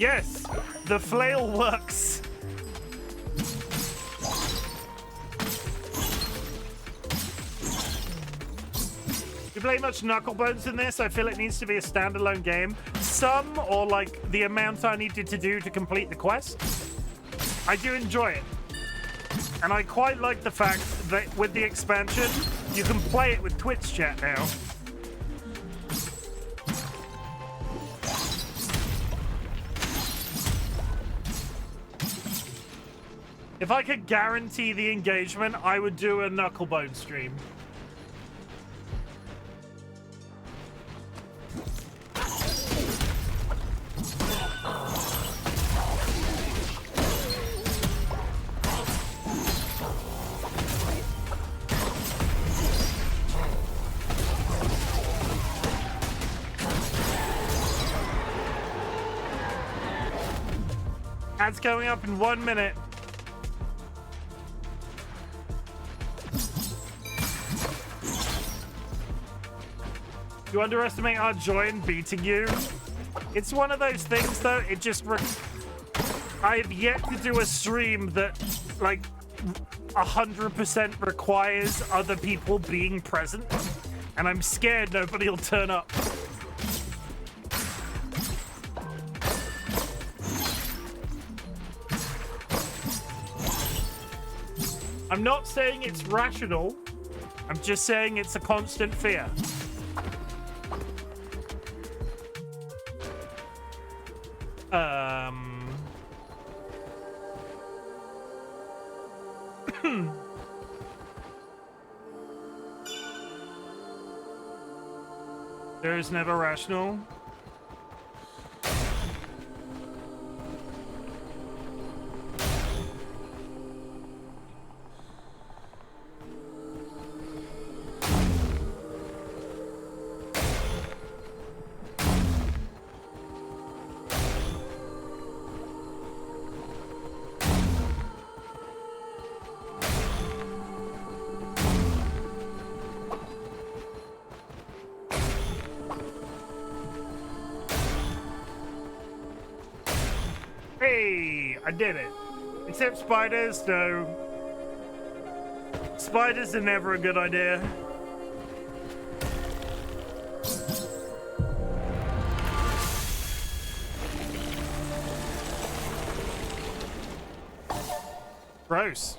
Yes, the flail works. You play much Knucklebones in this? I feel it needs to be a standalone game. Some, or like the amount I needed to do to complete the quest. I do enjoy it. And I quite like the fact that with the expansion, you can play it with Twitch chat now. If I could guarantee the engagement, I would do a Knucklebone stream. Ads going up in 1 minute. You underestimate our joy in beating you? It's one of those things, though. It just... I have yet to do a stream that, like, 100% requires other people being present. And I'm scared nobody will turn up. I'm not saying it's rational. I'm just saying it's a constant fear. There is never rational. Hey, I did it. Except spiders, no. Spiders are never a good idea. Gross.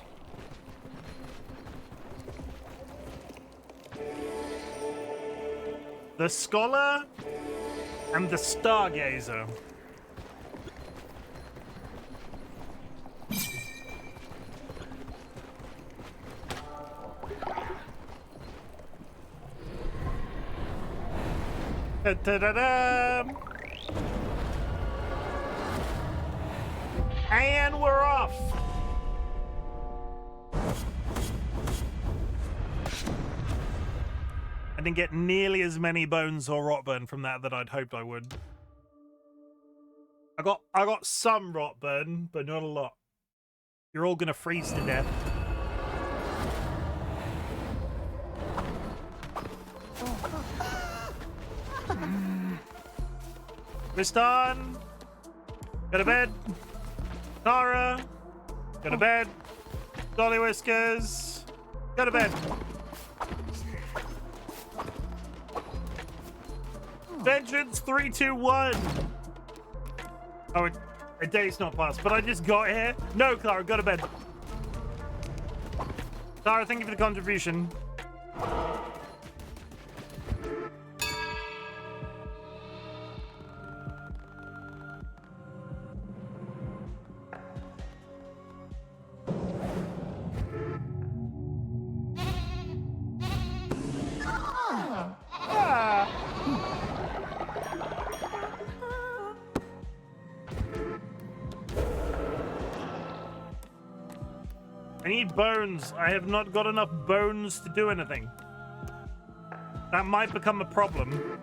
The Scholar and the Stargazer. Da-da-da-da. And we're off. I didn't get nearly as many bones or rot burn from that I'd hoped I would. I got some rot burn, but not a lot. You're all gonna freeze to death. Tristan, go to bed. Tara, go to bed. DollyWhiskers, go to bed. Vengeance 3, 2, 1. Oh, a day's not passed, but I just got here. No, Clara, go to bed. Clara, thank you for the contribution. I need bones. I have not got enough bones to do anything. That might become a problem.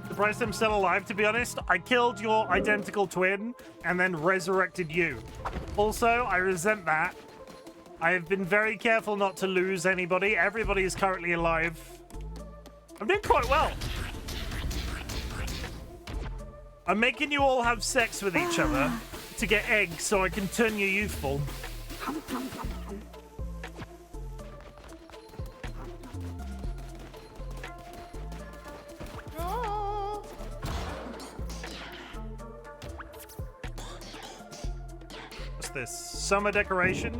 Surprised I'm still alive, to be honest. I killed your identical twin and then resurrected you. Also, I resent that. I have been very careful not to lose anybody. Everybody is currently alive. I'm doing quite well. I'm making you all have sex with each other to get eggs so I can turn you youthful. What's this? Summer decoration?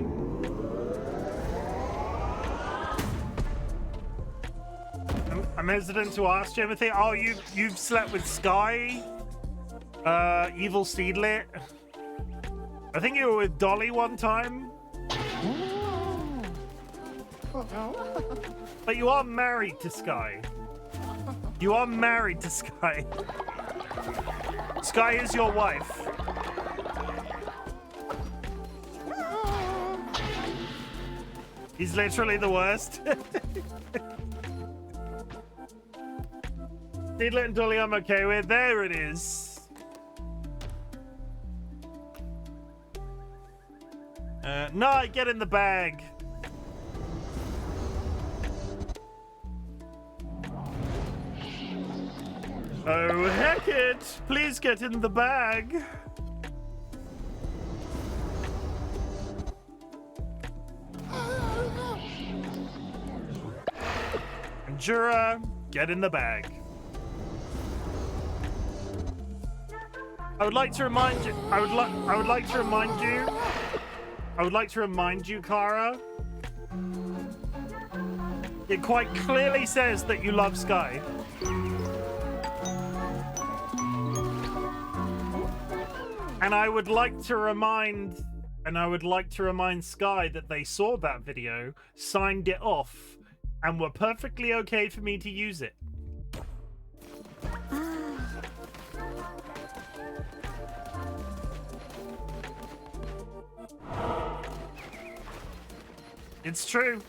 I'm hesitant to ask, Timothy. Oh, you've slept with Sky? Evil Seedlit? I think you were with Dolly one time. But you are married to Sky. You are married to Sky. Sky is your wife. He's literally the worst. Seedlit and Dolly I'm okay with. There it is. No, get in the bag. Oh, heck it. Please get in the bag. And Jura, get in the bag. I would like to remind you. I would like to remind you, Clara. It quite clearly says that you love Sky. And I would like to remind Sky that they saw that video, signed it off, and were perfectly okay for me to use it. It's true.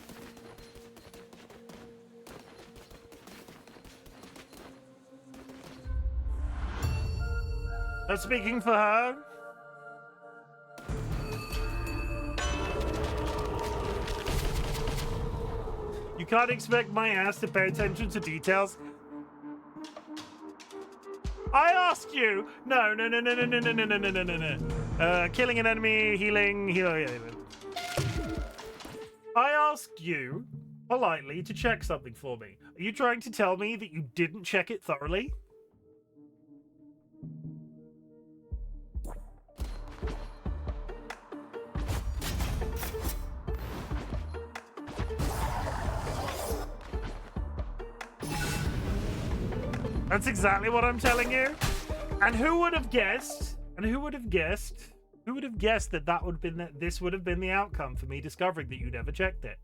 Not speaking for her. You can't expect my ass to pay attention to details. I asked you. No. Killing an enemy, healing. I asked you politely to check something for me. Are you trying to tell me that you didn't check it thoroughly? That's exactly what I'm telling you. And who would have guessed? Who would have guessed that this would have been the outcome for me discovering that you never checked it?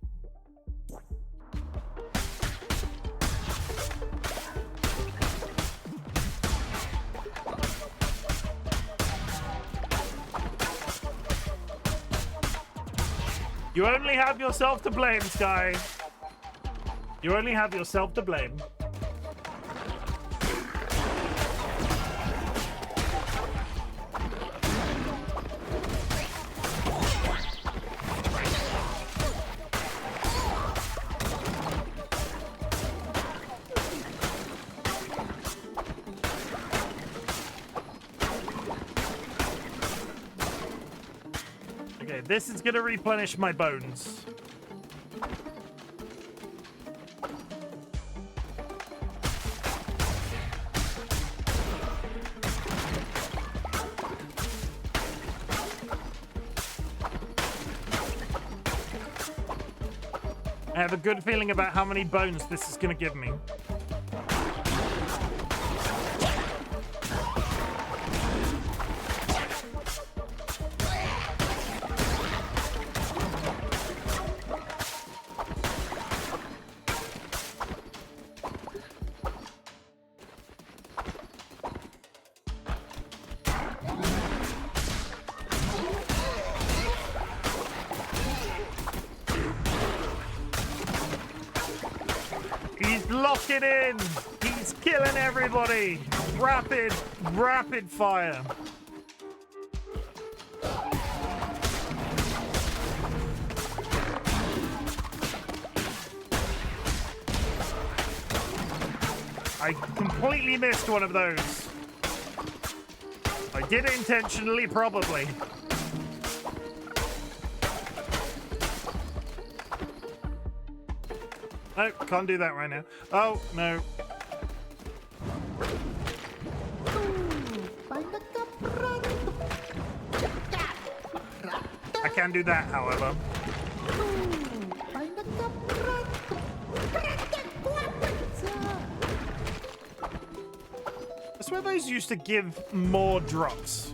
You only have yourself to blame, Sky. You only have yourself to blame. Okay, this is gonna replenish my bones. I have a good feeling about how many bones this is gonna give me. He's locking in. He's killing everybody. Rapid fire. I completely missed one of those. I did it intentionally, probably. No, can't do that right now. Oh, no. I can do that, however. I swear those used to give more drops.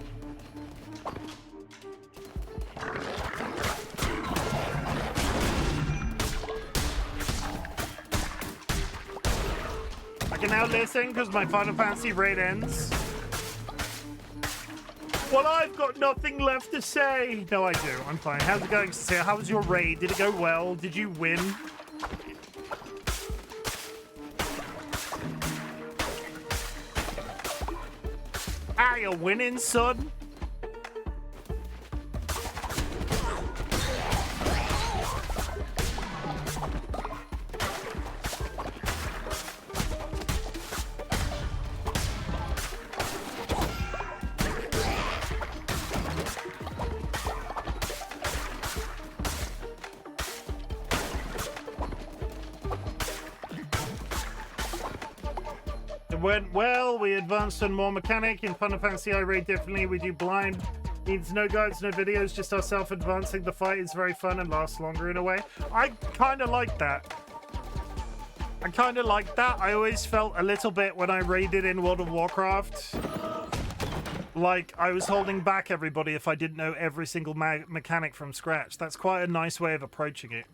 I can now listen because my Final Fantasy raid ends. Well, I've got nothing left to say. No, I do. I'm fine. How's it going, Cecilia? How was your raid? Did it go well? Did you win? Ah, you're winning, son. It went well. We advanced on more mechanic. In Final Fantasy I raid differently. We do blind Needs no guides, no videos, just ourselves advancing the fight is very fun and lasts longer in a way. I kind of like that. I always felt a little bit when I raided in World of Warcraft like I was holding back everybody if I didn't know every single mechanic from scratch. That's quite a nice way of approaching it.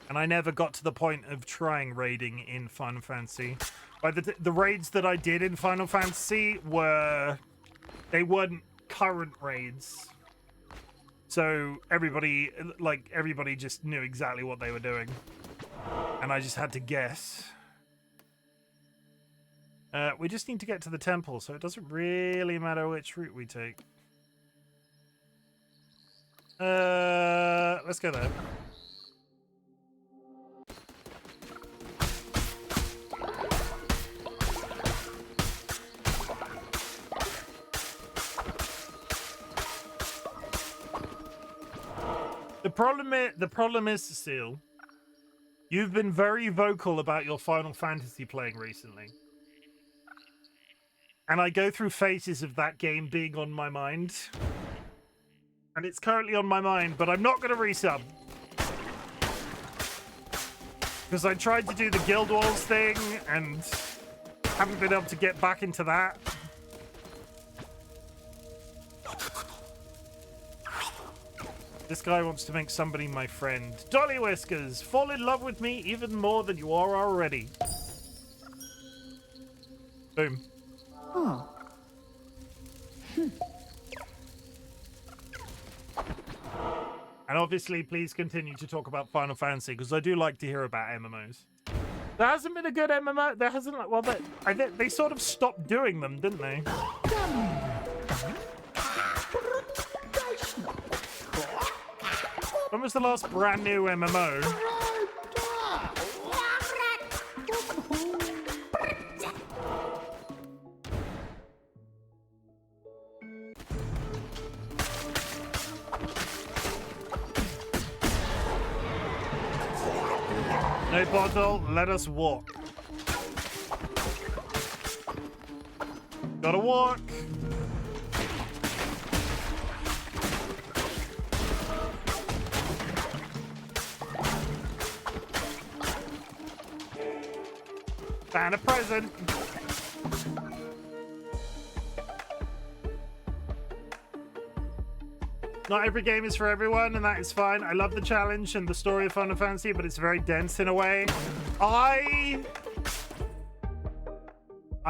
And I never got to the point of trying raiding in Final Fantasy. But the raids that I did in Final Fantasy they weren't current raids. So everybody just knew exactly what they were doing. And I just had to guess. We just need to get to the temple, so it doesn't really matter which route we take. Let's go there. The problem is, Cecile, you've been very vocal about your Final Fantasy playing recently. And I go through phases of that game being on my mind. And it's currently on my mind, but I'm not going to resub. Because I tried to do the Guild Wars thing, and haven't been able to get back into that. This guy wants to make somebody my friend. DollyWhiskers, fall in love with me even more than you are already. Boom. Oh. And obviously, please continue to talk about Final Fantasy, because I do like to hear about MMOs. There hasn't been a good MMO. There hasn't. Well, they sort of stopped doing them, didn't they? When was the last brand new MMO? No bottle, let us walk. Gotta walk. And a present. Not every game is for everyone, and that is fine. I love the challenge and the story of Final Fantasy, but it's very dense in a way. I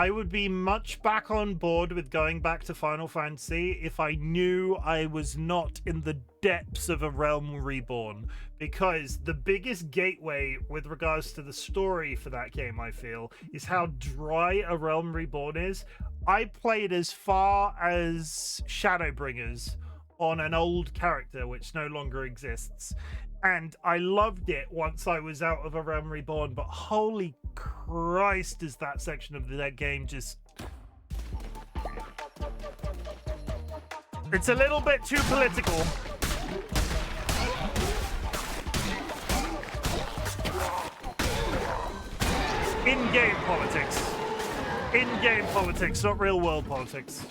would be much back on board with going back to Final Fantasy if I knew I was not in the depths of a Realm Reborn, because the biggest gateway with regards to the story for that game, I feel, is how dry a Realm Reborn is. I played as far as Shadowbringers on an old character which no longer exists, and I loved it once I was out of a Realm Reborn, but holy Christ, is that section of the game just... It's a little bit too political. In-game politics. In-game politics, not real-world politics.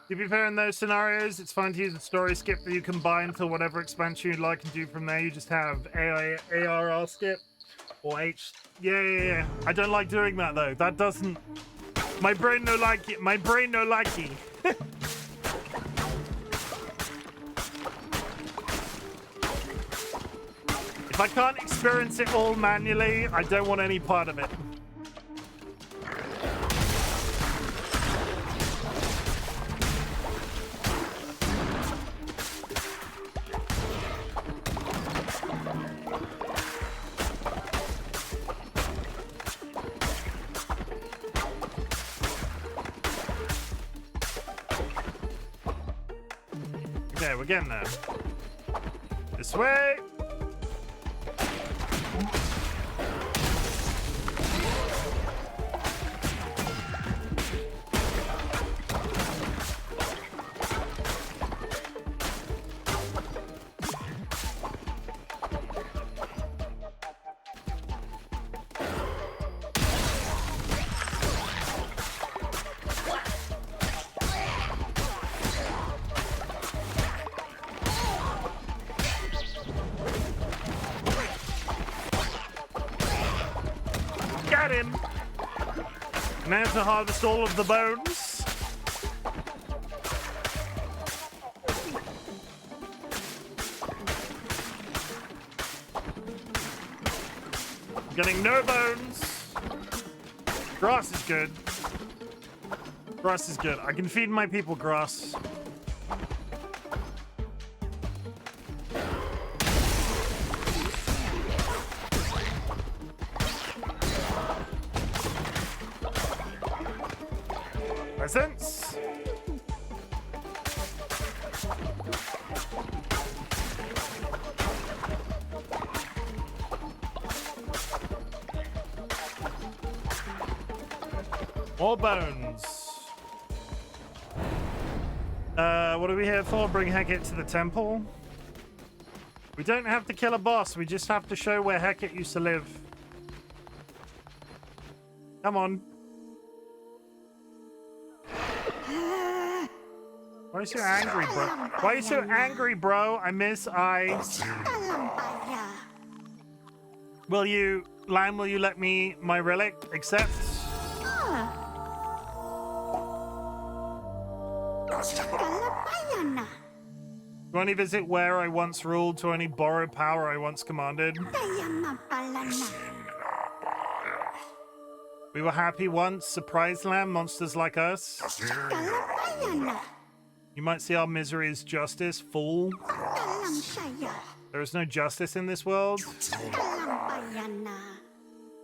To be fair, in those scenarios, it's fine to use a story skip that you combine to whatever expansion you'd like and do from there. You just have ARR skip or H. Yeah. I don't like doing that though. That doesn't. My brain no like it. My brain no like it. If I can't experience it all manually, I don't want any part of it. Okay, we're getting there. This way. Got him. Now to harvest all of the bones. Getting no bones. Grass is good. Grass is good. I can feed my people grass. Presents. More bones. What are we here for? Bring Hecate to the temple. We don't have to kill a boss. We just have to show where Hecate used to live. Come on. Why are you so angry, bro? Why are you so angry, bro? I miss Will you, Lamb, will you let me my relic accept? To only visit where I once ruled, to only borrow power I once commanded. We were happy once, surprise Lamb, monsters like us. You might see our misery as justice, fool. There is no justice in this world.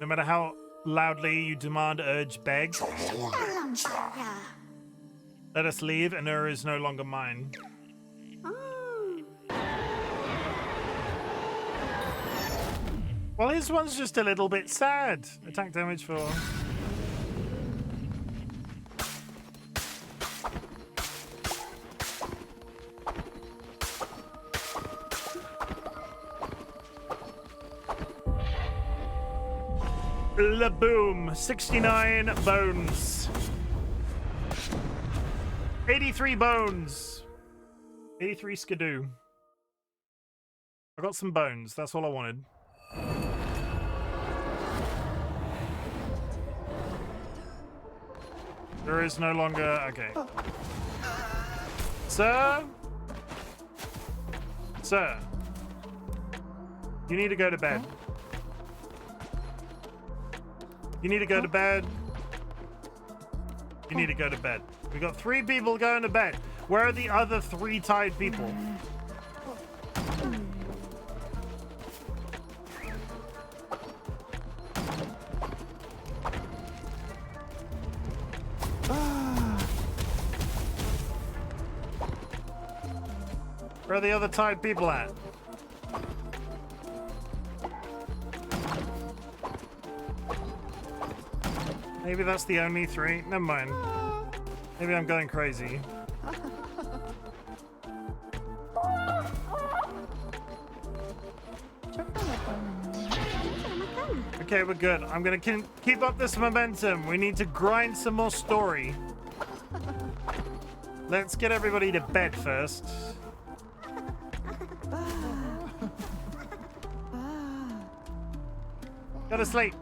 No matter how loudly you demand, urge, beg. Let us leave, and Ur is no longer mine. Well, his one's just a little bit sad. Attack damage for... La-boom. 69 bones. 83 bones. 83 skidoo. I got some bones. That's all I wanted. There is no longer... Okay. Sir? Sir. You need to go to bed. You need to go to bed. You need to go to bed. We got 3 people going to bed. Where are the other 3 tied people? Where are the other tied people at? Maybe that's the only 3. Never mind. Maybe I'm going crazy. Okay, we're good. I'm gonna keep up this momentum. We need to grind some more story. Let's get everybody to bed first. Go to sleep.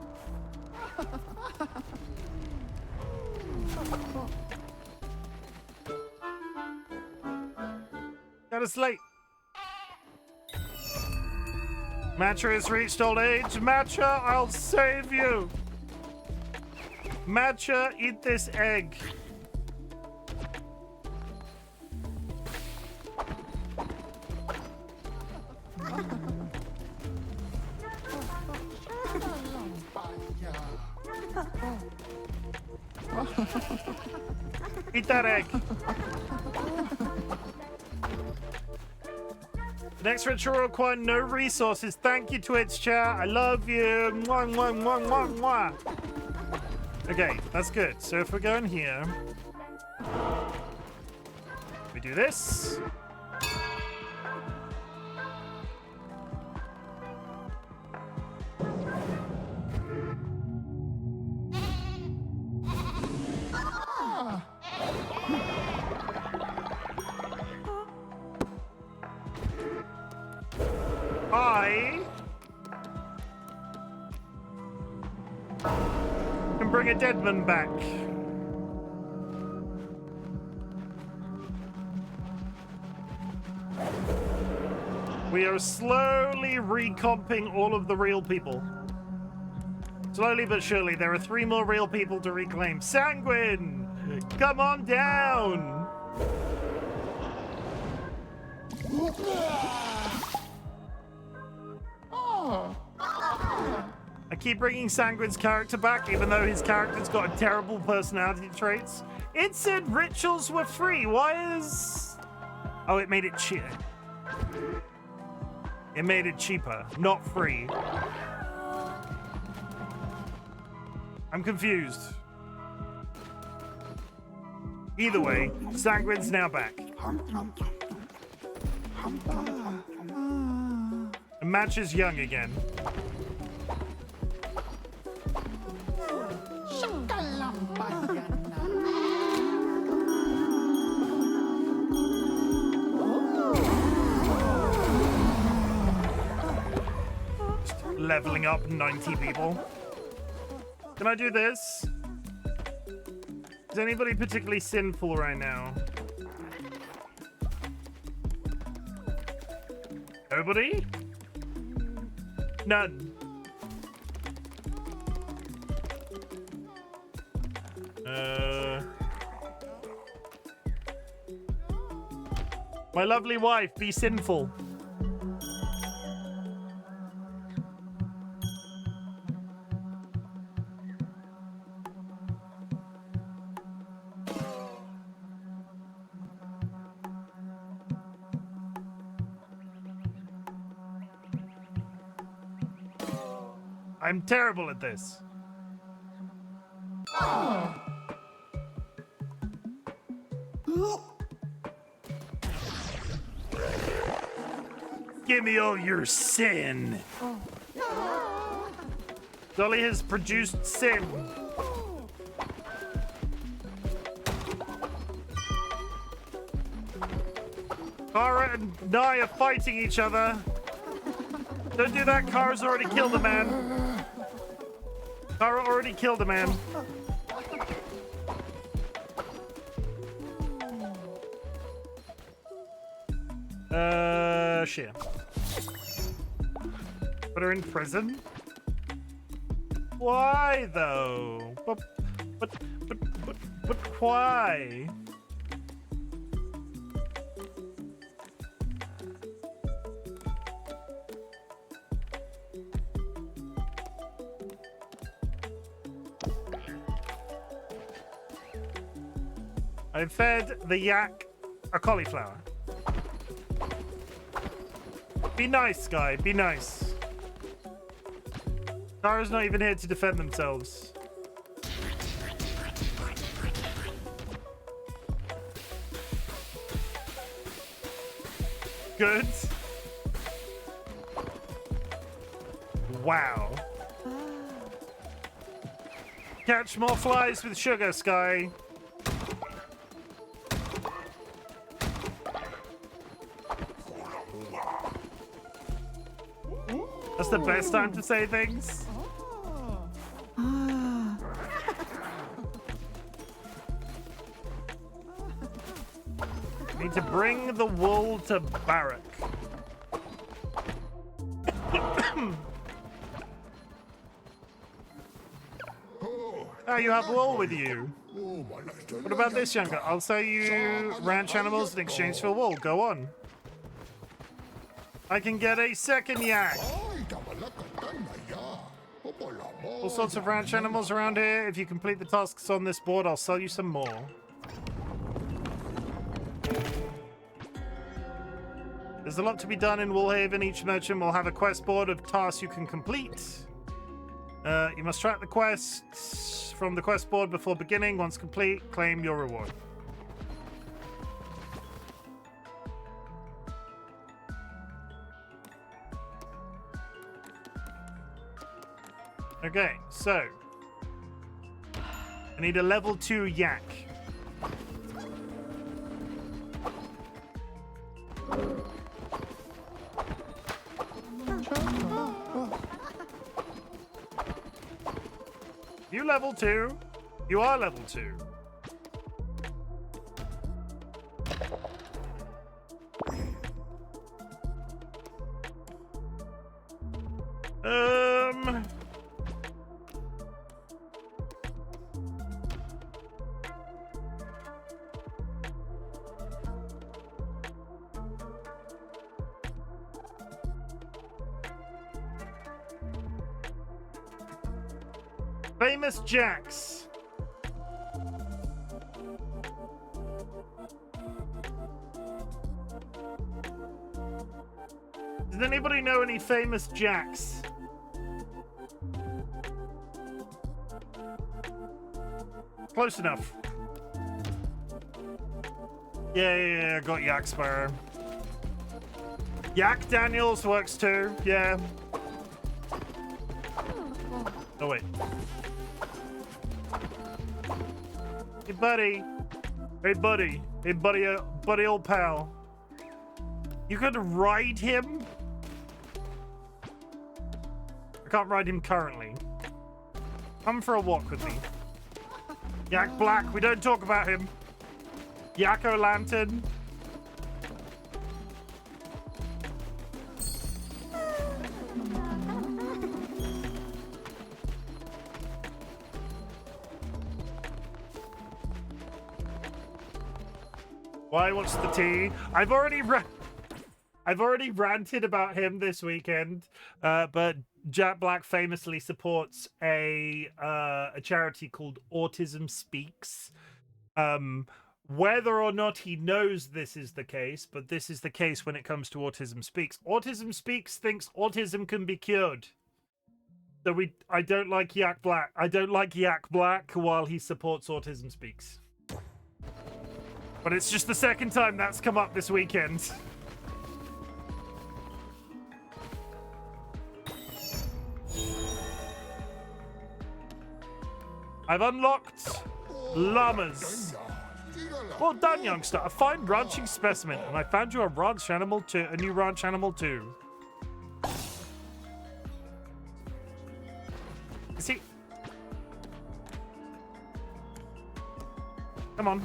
Go to sleep. Matcha has reached old age. Matcha, I'll save you. Matcha, eat this egg. Eat that egg. Next ritual require no resources. Thank you, Twitch chat. I love you. Mwah, mwah, mwah, mwah, mwah. Okay, that's good. So if we're going here, we do this. I can bring a dead man back. We are slowly recomping all of the real people. Slowly but surely, there are 3 more real people to reclaim. Sanguine! Come on down! I keep bringing Sanguine's character back, even though his character's got a terrible personality traits. It said rituals were free. Why is... Oh, it made it cheaper. It made it cheaper, not free. I'm confused. Either way, Sanguine's now back. And Match is young again. Leveling up 90 people. Can I do this? Is anybody particularly sinful right now? Nobody? None. My lovely wife, be sinful. I'm terrible at this. Give me all your sin. Dolly has produced sin. Kara and Nye are fighting each other. Don't do that. Kara's already killed a man. Kara already killed a man. Shit. Put her in prison? Why though? But why? I fed the yak a cauliflower. Be nice, guy. Be nice. Kara's not even here to defend themselves. Good. Wow. Catch more flies with sugar, Sky. That's the best time to say things. Need to bring the wool to Barrack. Oh, you have wool with you. What about this, Younger? I'll sell you ranch animals in exchange for wool. Go on. I can get a second yak. All sorts of ranch animals around here. If you complete the tasks on this board, I'll sell you some more. There's a lot to be done in Woolhaven. Each merchant will have a quest board of tasks you can complete. You must track the quests from the quest board before beginning. Once complete, claim your reward. Okay, so I need a level 2 yak. You level 2? You are level 2. Famous Jacks. Does anybody know any famous Jacks? Close enough. Yeah, got Yak Sparrow. Yak Daniels works too, yeah. Oh, wait. Hey, buddy. Hey, buddy. Hey, buddy, old pal. You could ride him? I can't ride him currently. Come for a walk with me. Yak Black, we don't talk about him. Yakko Lantern. Why? What's the tea? I've already ranted about him this weekend, but Jack Black famously supports a charity called Autism Speaks. Whether or not he knows this is the case, but this is the case when it comes to Autism Speaks. Autism Speaks thinks autism can be cured. So I don't like Yak Black. I don't like Yak Black while he supports Autism Speaks. But it's just the second time that's come up this weekend. I've unlocked llamas. Well done, youngster. A fine ranching specimen, and I found you a ranch animal too. A new ranch animal too. See? Come on.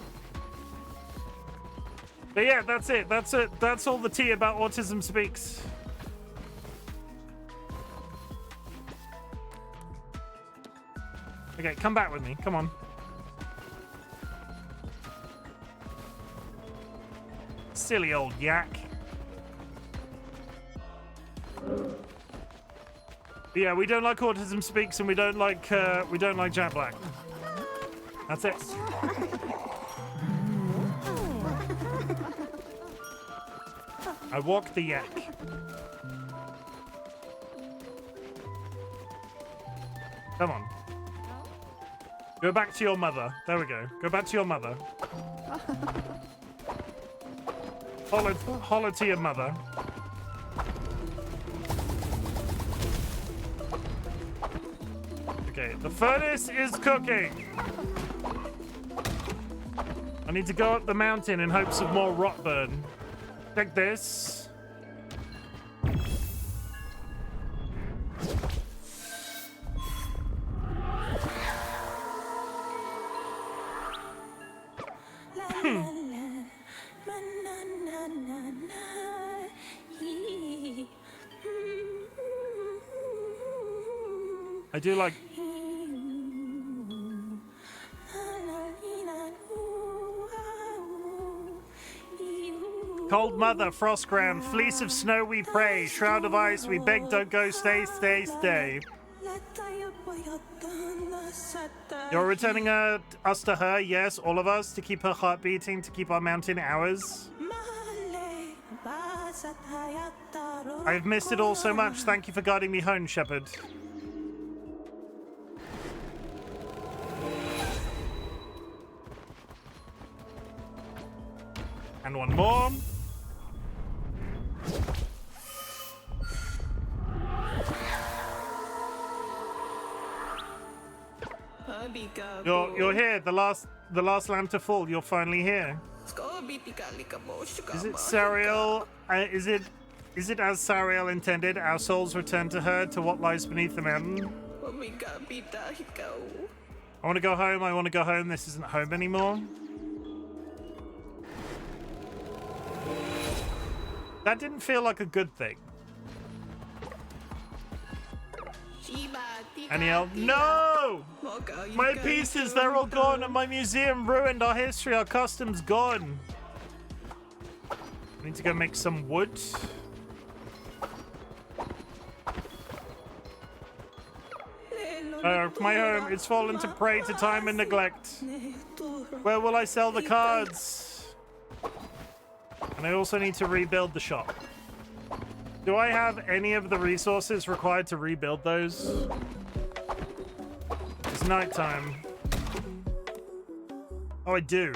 But yeah, that's it. That's it. That's all the tea about Autism Speaks. Okay, come back with me. Come on. Silly old yak. But yeah, we don't like Autism Speaks, and we don't like Jack Black. That's it. I walk the yak. Come on. Go back to your mother. There we go. Go back to your mother. Holler to your mother. Okay, the furnace is cooking. I need to go up the mountain in hopes of more rot burn. Take this. I do like... Cold mother, frost ground, fleece of snow we pray, shroud of ice we beg don't go, stay, stay, stay. You're returning us to her, yes, all of us, to keep her heart beating, to keep our mountain ours. I've missed it all so much. Thank you for guiding me home, Shepherd. And one more. You're here. The last lamp to fall. You're finally here. Is it Sariel? Is it as Sariel intended? Our souls return to her, to what lies beneath the mountain. I want to go home. I want to go home. This isn't home anymore. That didn't feel like a good thing. Aniel, no! My pieces, they're all gone, and my museum ruined. Our history, our customs gone. I need to go make some wood. My home, it's fallen to prey to time and neglect. Where will I sell the cards? And I also need to rebuild the shop. Do I have any of the resources required to rebuild those? It's nighttime. Oh, I do.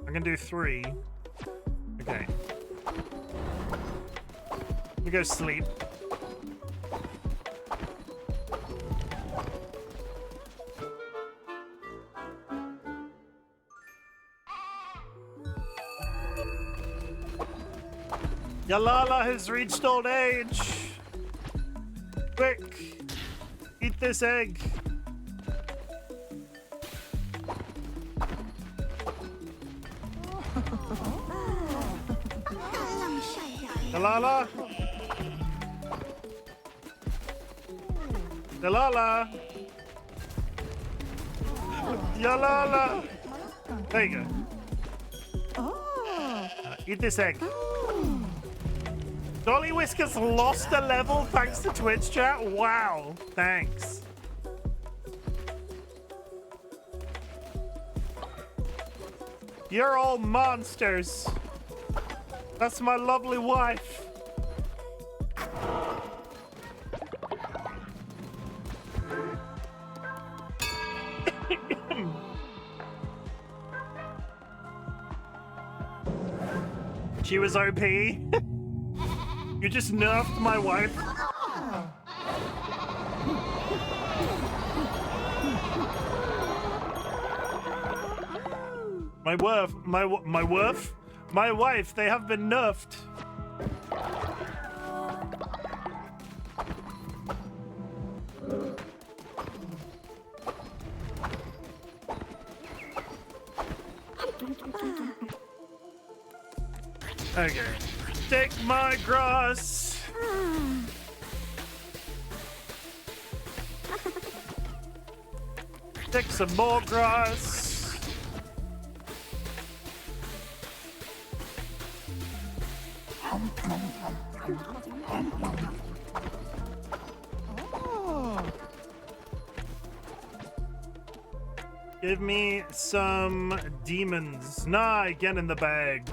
I'm gonna do 3. Okay. Let me go sleep. Yalala has reached old age. Quick, eat this egg. Yalala. Yalala. Yalala. There you go. Eat this egg. DollyWhiskers lost a level thanks to Twitch chat? Wow, thanks. You're all monsters. That's my lovely wife. She was OP. You just nerfed my wife. My wife, they have been nerfed. Okay. Take my grass. Take some more grass. Give me some demons. Nah, get in the bag.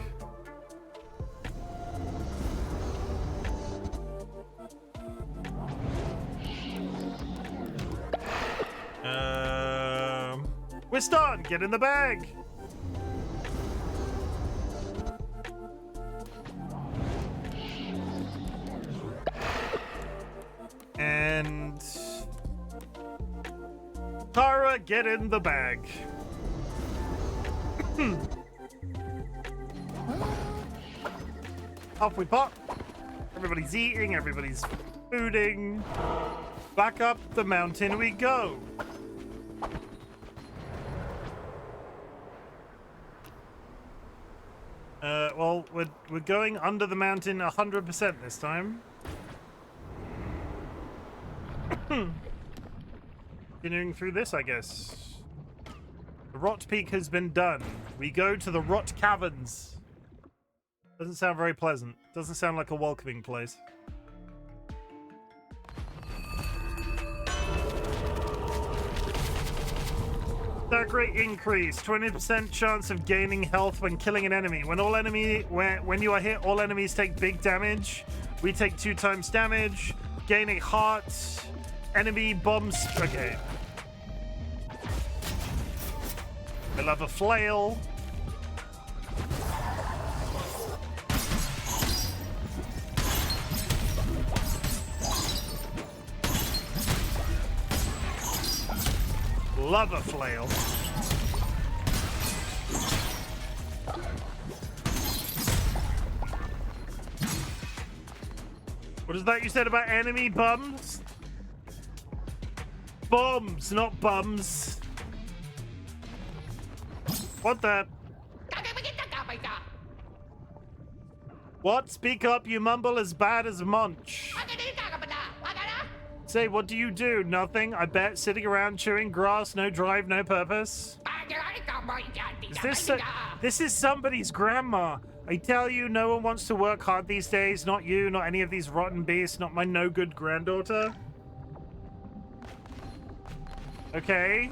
Wiston, get in the bag. And Tara, get in the bag. Off we pop. Everybody's eating, everybody's fooding. Back up the mountain we go. Well, we're going under the mountain 100% this time. Continuing through this, I guess. The Rot Peak has been done. We go to the Rot Caverns. Doesn't sound very pleasant. Doesn't sound like a welcoming place. Attack rate increase. 20% chance of gaining health when killing an enemy. When you are hit, all enemies take big damage. We take 2 times damage. Gain a heart. Enemy bombs. Okay. I love a flail. Love a flail. What is that you said about enemy bums? Bombs, not bums. What the? What? Speak up, you mumble as bad as Munch. Say, what do you do? Nothing, I bet. Sitting around chewing grass, no drive, no purpose. This is somebody's grandma. I tell you, no one wants to work hard these days. Not you, not any of these rotten beasts, not my no-good granddaughter. Okay.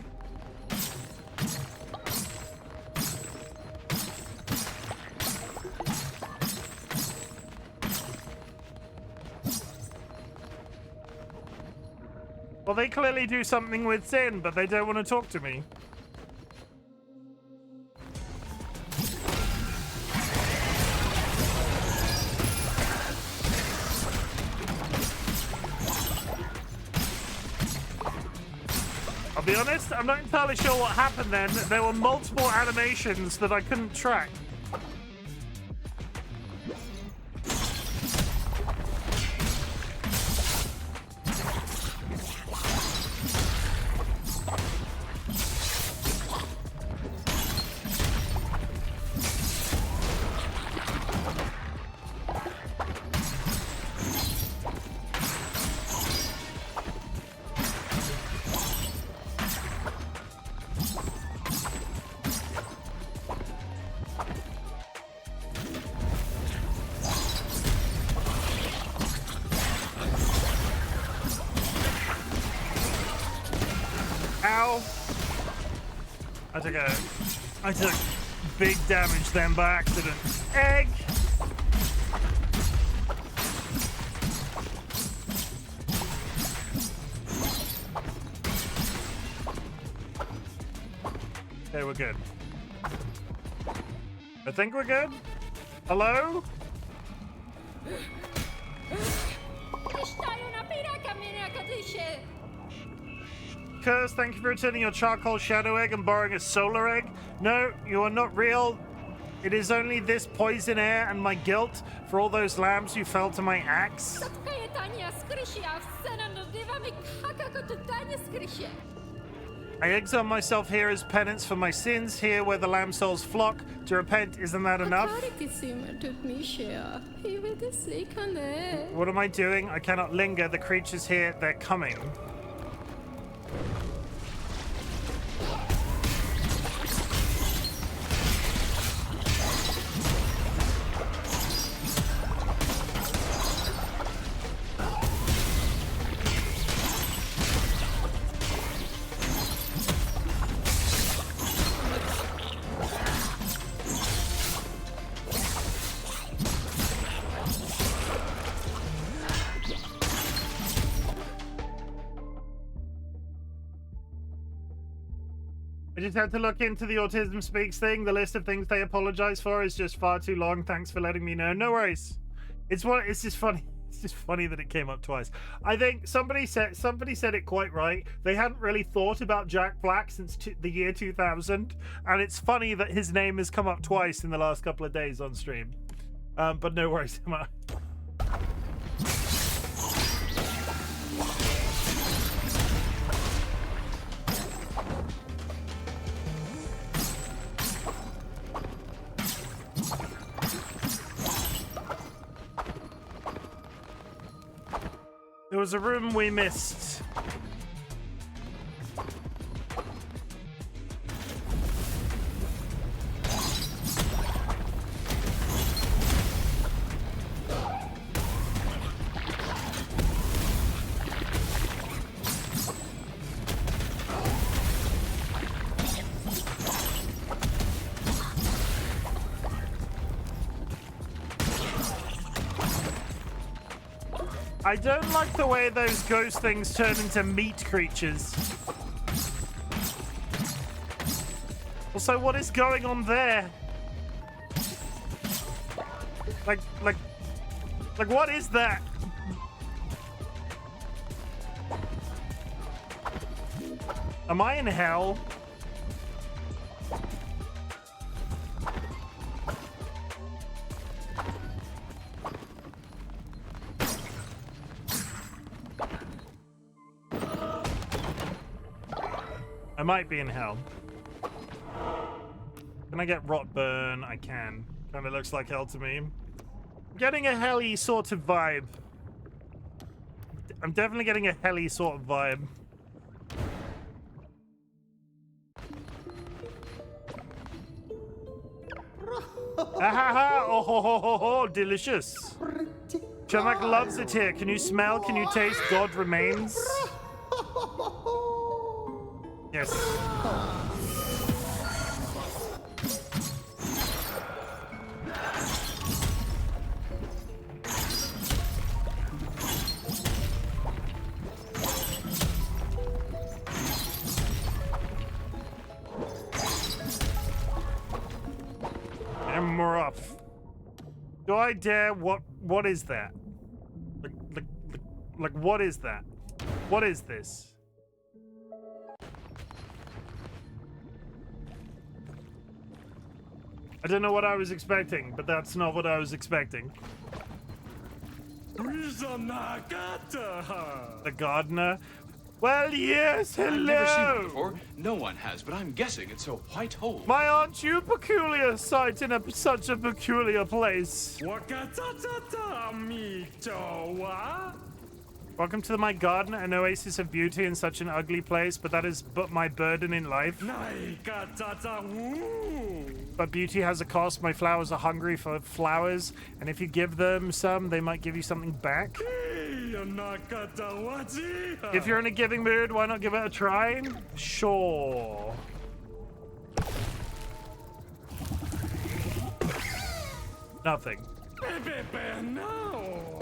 Well, they clearly do something with sin, but they don't want to talk to me. I'll be honest, I'm not entirely sure what happened then. There were multiple animations that I couldn't track. Ow. I took big damage then by accident. Egg! Okay, we're good. I think we're good. Hello? Curse, thank you for returning your charcoal shadow egg and borrowing a solar egg. No, you are not real. It is only this poison air and my guilt for all those lambs who fell to my axe. I exile myself here as penance for my sins, here where the lamb souls flock to repent. Isn't that enough? What am I doing? I cannot linger. The creatures here, they're coming. I just had to look into the Autism Speaks thing. The list of things they apologize for is just far too long. Thanks for letting me know. No worries. It's just funny. It's just funny that it came up twice. I think somebody said it quite right. They hadn't really thought about Jack Black since the year 2000, and it's funny that his name has come up twice in the last couple of days on stream. But no worries. There was a room we missed. I don't like the way those ghost things turn into meat creatures. Also, what is going on there? Like, what is that? Am I in hell? I might be in hell. Can I get rot burn? I can. Kind of looks like hell to me. I'm getting a helly sort of vibe. I'm definitely getting a helly sort of vibe. Ah, oh, ho, ho, ho, ho, delicious. Chanak loves it here. Can you smell? Can you taste? God remains. Yes. And we're off. Do I dare? What is that? Like what is that? What is this? I don't know what I was expecting, but that's not what I was expecting. The gardener? Well, yes, hello! I've never seen one before. No one has, but I'm guessing it's a white hole. My aren't you peculiar sight in such a peculiar place? Welcome to my garden, an oasis of beauty in such an ugly place, but that is but my burden in life. But beauty has a cost. My flowers are hungry for flowers, and if you give them some, they might give you something back. If you're in a giving mood, why not give it a try? Sure. Nothing. No.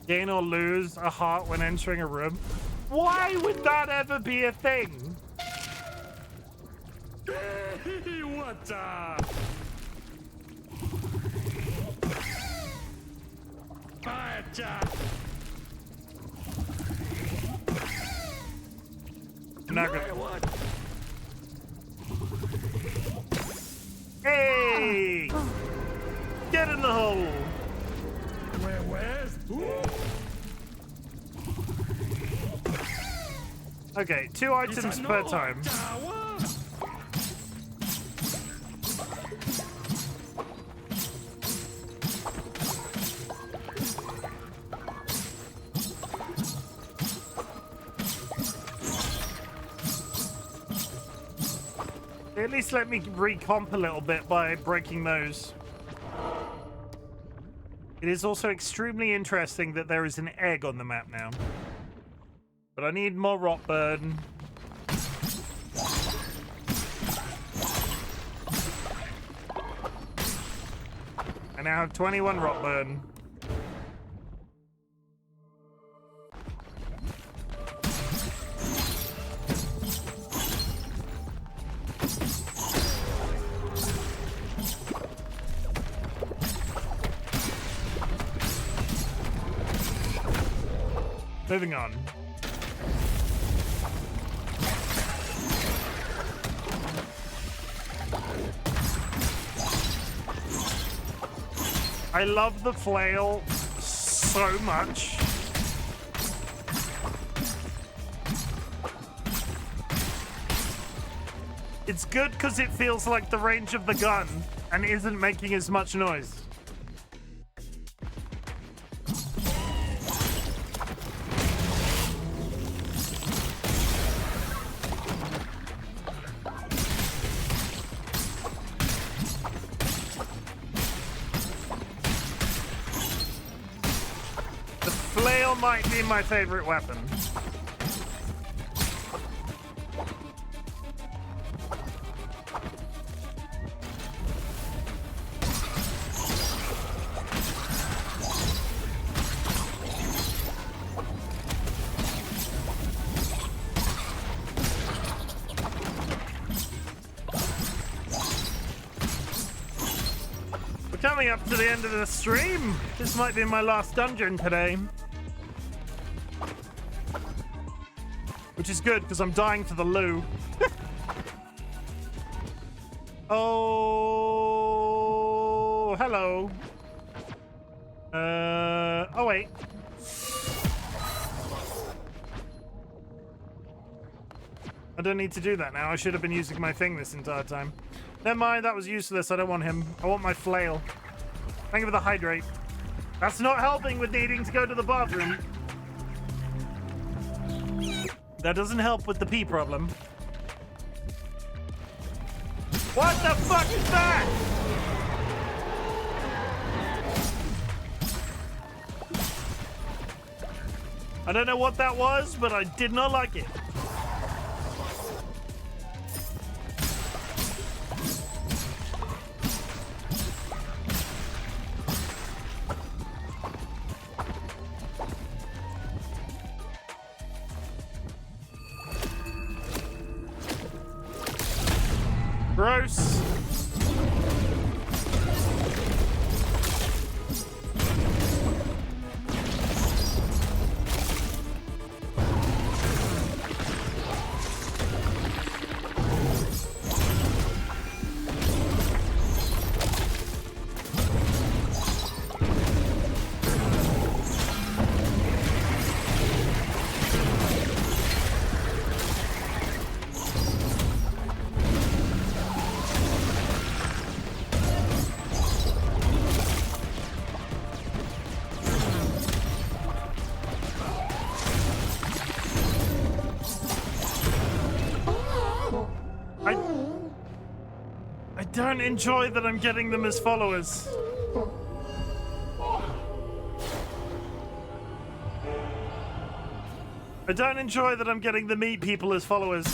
Gain or lose a heart when entering a room. Why would that ever be a thing? What I'm not gonna... Hey! Get in the hole! Where's? Okay, 2 items per time. At least let me recomp a little bit by breaking those. It is also extremely interesting that there is an egg on the map now. But I need more rot burn. I now have 21 rot burn. Moving on. I love the flail so much. It's good because it feels like the range of the gun and isn't making as much noise. Might be my favorite weapon. coming up to the end of the stream. This might be my last dungeon today. Which is good, because I'm dying for the loo. Oh, hello. Oh wait. I don't need to do that now. I should have been using my thing this entire time. Never mind, that was useless. I don't want him. I want my flail. Thank you for the hydrate. That's not helping with needing to go to the bathroom. That doesn't help with the pee problem. What the fuck is that? I don't know what that was, but I did not like it. Gross. I don't enjoy that I'm getting them as followers. I don't enjoy that I'm getting the meat people as followers.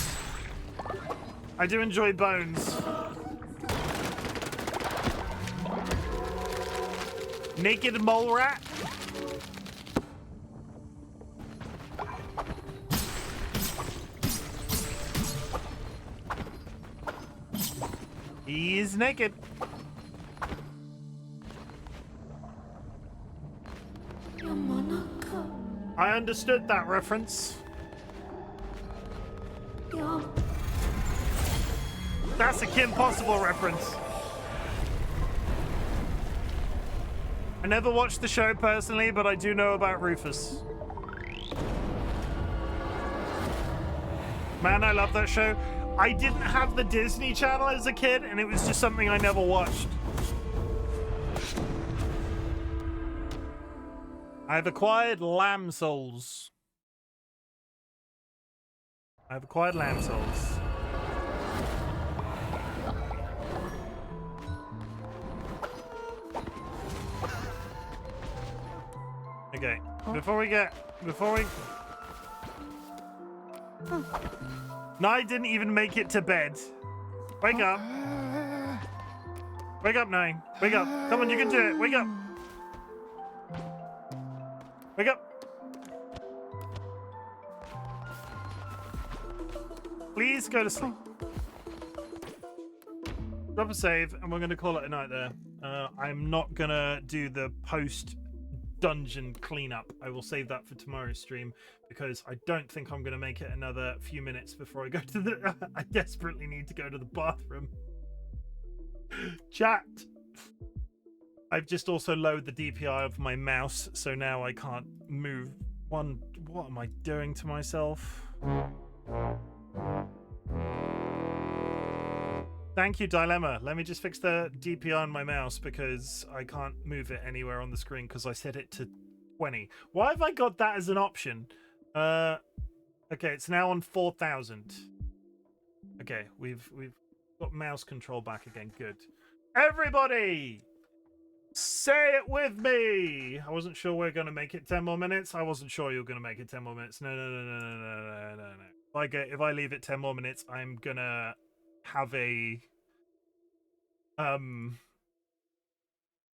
I do enjoy bones. Naked mole rat? He's naked. I understood that reference. That's a Kim Possible reference. I never watched the show personally, but I do know about Rufus. Man, I love that show. I didn't have the Disney Channel as a kid, and it was just something I never watched. I've acquired lamb souls. I've acquired lamb souls. Okay, before we... Nye didn't even make it to bed. Wake up. Wake up, Nye. Wake up. Come on, you can do it. Wake up. Wake up. Please go to sleep. Drop a save, and we're going to call it a night there. I'm not going to do the post-dungeon cleanup. I will save that for tomorrow's stream, because I don't think I'm going to make it another few minutes before I go to the... I desperately need to go to the bathroom. Chat. I've just also lowered the DPI of my mouse, so now I can't move one. What am I doing to myself? Thank you, Dilemma. Let me just fix the DPI on my mouse, because I can't move it anywhere on the screen because I set it to 20. Why have I got that as an option? Okay, it's now on 4,000. Okay, we've got mouse control back again. Good. Everybody, say it with me. I wasn't sure we're going to make it 10 more minutes. I wasn't sure you were going to make it 10 more minutes. No. If I leave it 10 more minutes, I'm going to have a...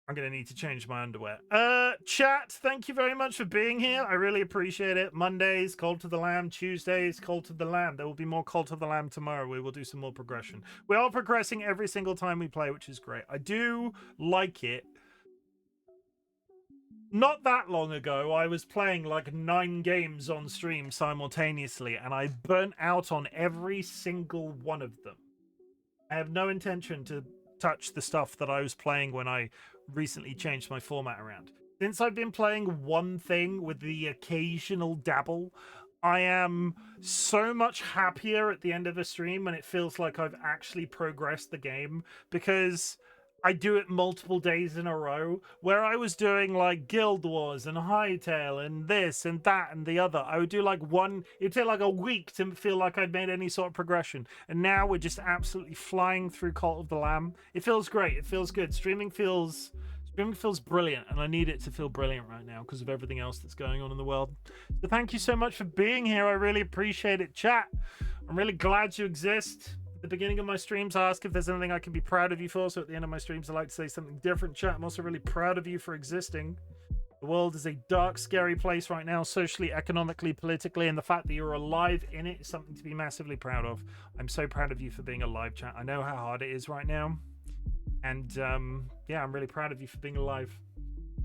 I'm going to need to change my underwear. Chat, thank you very much for being here. I really appreciate it. Mondays, Cult of the Lamb. Tuesdays, Cult of the Lamb. There will be more Cult of the Lamb tomorrow. We will do some more progression. We are progressing every single time we play, which is great. I do like it not that long ago, I was playing like 9 games on stream simultaneously, and I burnt out on every single one of them. I have no intention to touch the stuff that I was playing when I recently changed my format around. Since I've been playing one thing with the occasional dabble, I am so much happier at the end of a stream when it feels like I've actually progressed the game, because I do it multiple days in a row. Where I was doing like Guild Wars and Hytale and this and that and the other, I would do like one, it'd take like a week to feel like I'd made any sort of progression. And now we're just absolutely flying through Cult of the Lamb. It feels great. It feels good. Streaming feels brilliant, and I need it to feel brilliant right now because of everything else that's going on in the world. So thank you so much for being here. I really appreciate it, chat. I'm really glad you exist. At the beginning of my streams, I ask if there's anything I can be proud of you for. So at the end of my streams, I like to say something different, chat. I'm also really proud of you for existing. The world is a dark, scary place right now, socially, economically, politically, and the fact that you're alive in it is something to be massively proud of. I'm so proud of you for being alive, chat. I know how hard it is right now. And yeah, I'm really proud of you for being alive.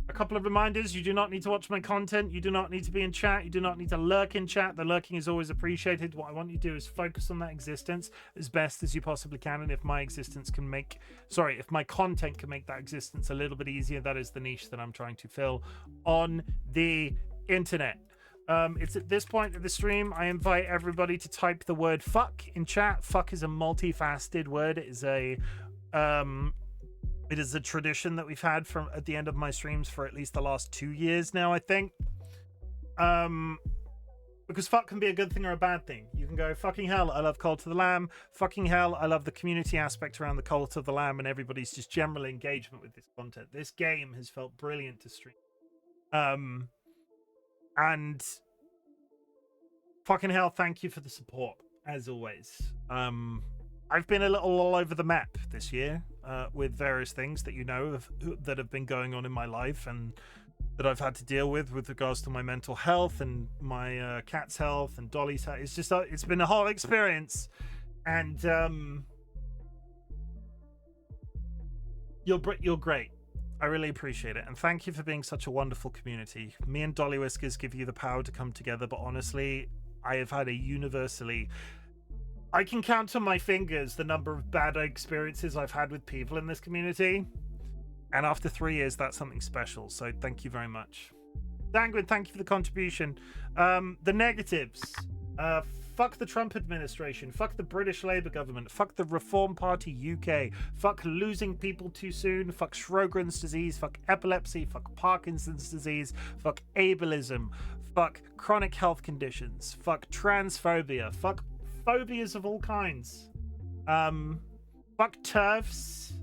A couple of reminders: you do not need to watch my content, you do not need to be in chat, you do not need to lurk in chat. The lurking is always appreciated. What I want you to do is focus on that existence as best as you possibly can, and if my content can make that existence a little bit easier, that is the niche that I'm trying to fill on the internet. It's at this point of the stream I invite everybody to type the word fuck in chat. Fuck is a multifaceted word. It is a tradition that we've had from at the end of my streams for at least the last 2 years now, I think. Because fuck can be a good thing or a bad thing. You can go, fucking hell, I love Cult of the Lamb. Fucking hell, I love the community aspect around the Cult of the Lamb and everybody's just general engagement with this content. This game has felt brilliant to stream. And fucking hell, thank you for the support, as always. I've been a little all over the map this year with various things that you know that have been going on in my life and that I've had to deal with regards to my mental health and my cat's health and Dolly's health. It's just it's been a whole experience, and you're great. I really appreciate it, and thank you for being such a wonderful community. Me and DollyWhiskers give you the power to come together, but honestly, I have had I can count on my fingers the number of bad experiences I've had with people in this community. And after 3 years, that's something special. So thank you very much. Dangwin, thank you for the contribution. The negatives. Fuck the Trump administration. Fuck the British Labour government. Fuck the Reform Party UK. Fuck losing people too soon. Fuck Sjogren's disease. Fuck epilepsy. Fuck Parkinson's disease. Fuck ableism. Fuck chronic health conditions. Fuck transphobia. Fuck phobias of all kinds. Fuck TERFs.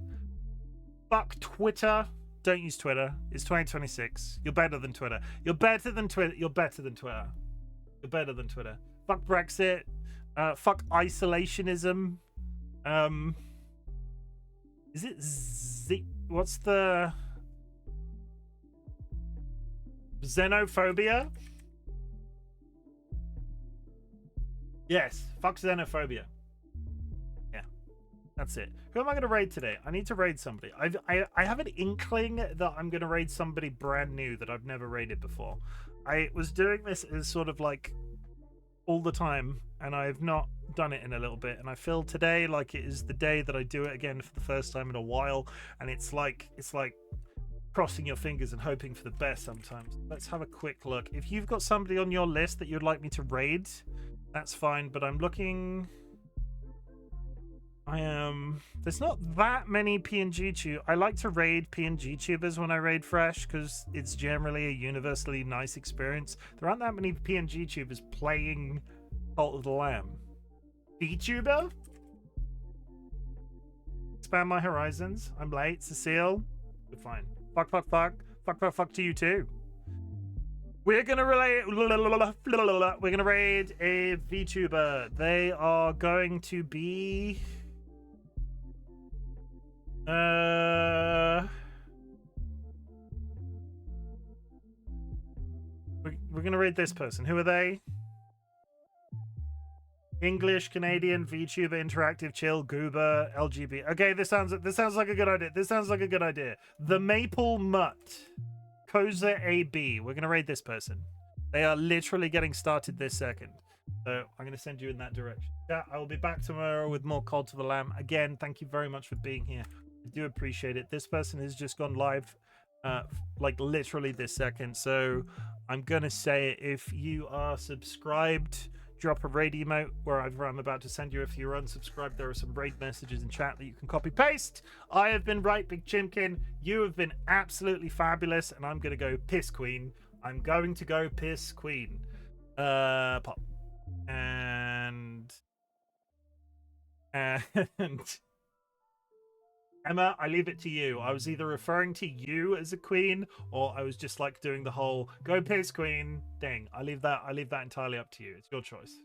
Fuck Twitter. Don't use Twitter. It's 2026. You're better than Twitter. You're better than Twitter. You're better than Twitter. You're better than Twitter. Fuck Brexit. Fuck isolationism. Is it what's the xenophobia? Yes, fuck xenophobia. Yeah, that's it. Who am I going to raid today? I need to raid somebody. I have an inkling that I'm going to raid somebody brand new that I've never raided before. I was doing this as sort of like all the time, and I've not done it in a little bit. And I feel today like it is the day that I do it again for the first time in a while. And it's like crossing your fingers and hoping for the best sometimes. Let's have a quick look. If you've got somebody on your list that you'd like me to raid, that's fine, but I'm looking. There's not that many PNG tubers. I like to raid PNG tubers when I raid fresh because it's generally a universally nice experience. There aren't that many PNG tubers playing Cult of the Lamb. VTuber? Expand my horizons. I'm late. Cecile? We're fine. Fuck to you too. We're gonna raid a VTuber. They are going to be we're gonna raid this person. Who are they? English, Canadian, VTuber, interactive, chill, goober, LGBT. Okay, this sounds like a good idea. The Maple Mutt. Koza AB. We're going to raid this person. They are literally getting started this second. So I'm going to send you in that direction. Yeah, I will be back tomorrow with more Call to the Lamb. Again, thank you very much for being here. I do appreciate it. This person has just gone live like literally this second. So I'm going to say if you are subscribed, drop a raid emote wherever I'm about to send you. If you're unsubscribed, there are some raid messages in chat that you can copy paste. I have been RightBigChimken. You have been absolutely fabulous, and I'm going to go piss queen. I'm going to go piss queen. Pop. And Emma, I leave it to you. I was either referring to you as a queen, or I was just like doing the whole go piss queen thing. I leave that entirely up to you. It's your choice.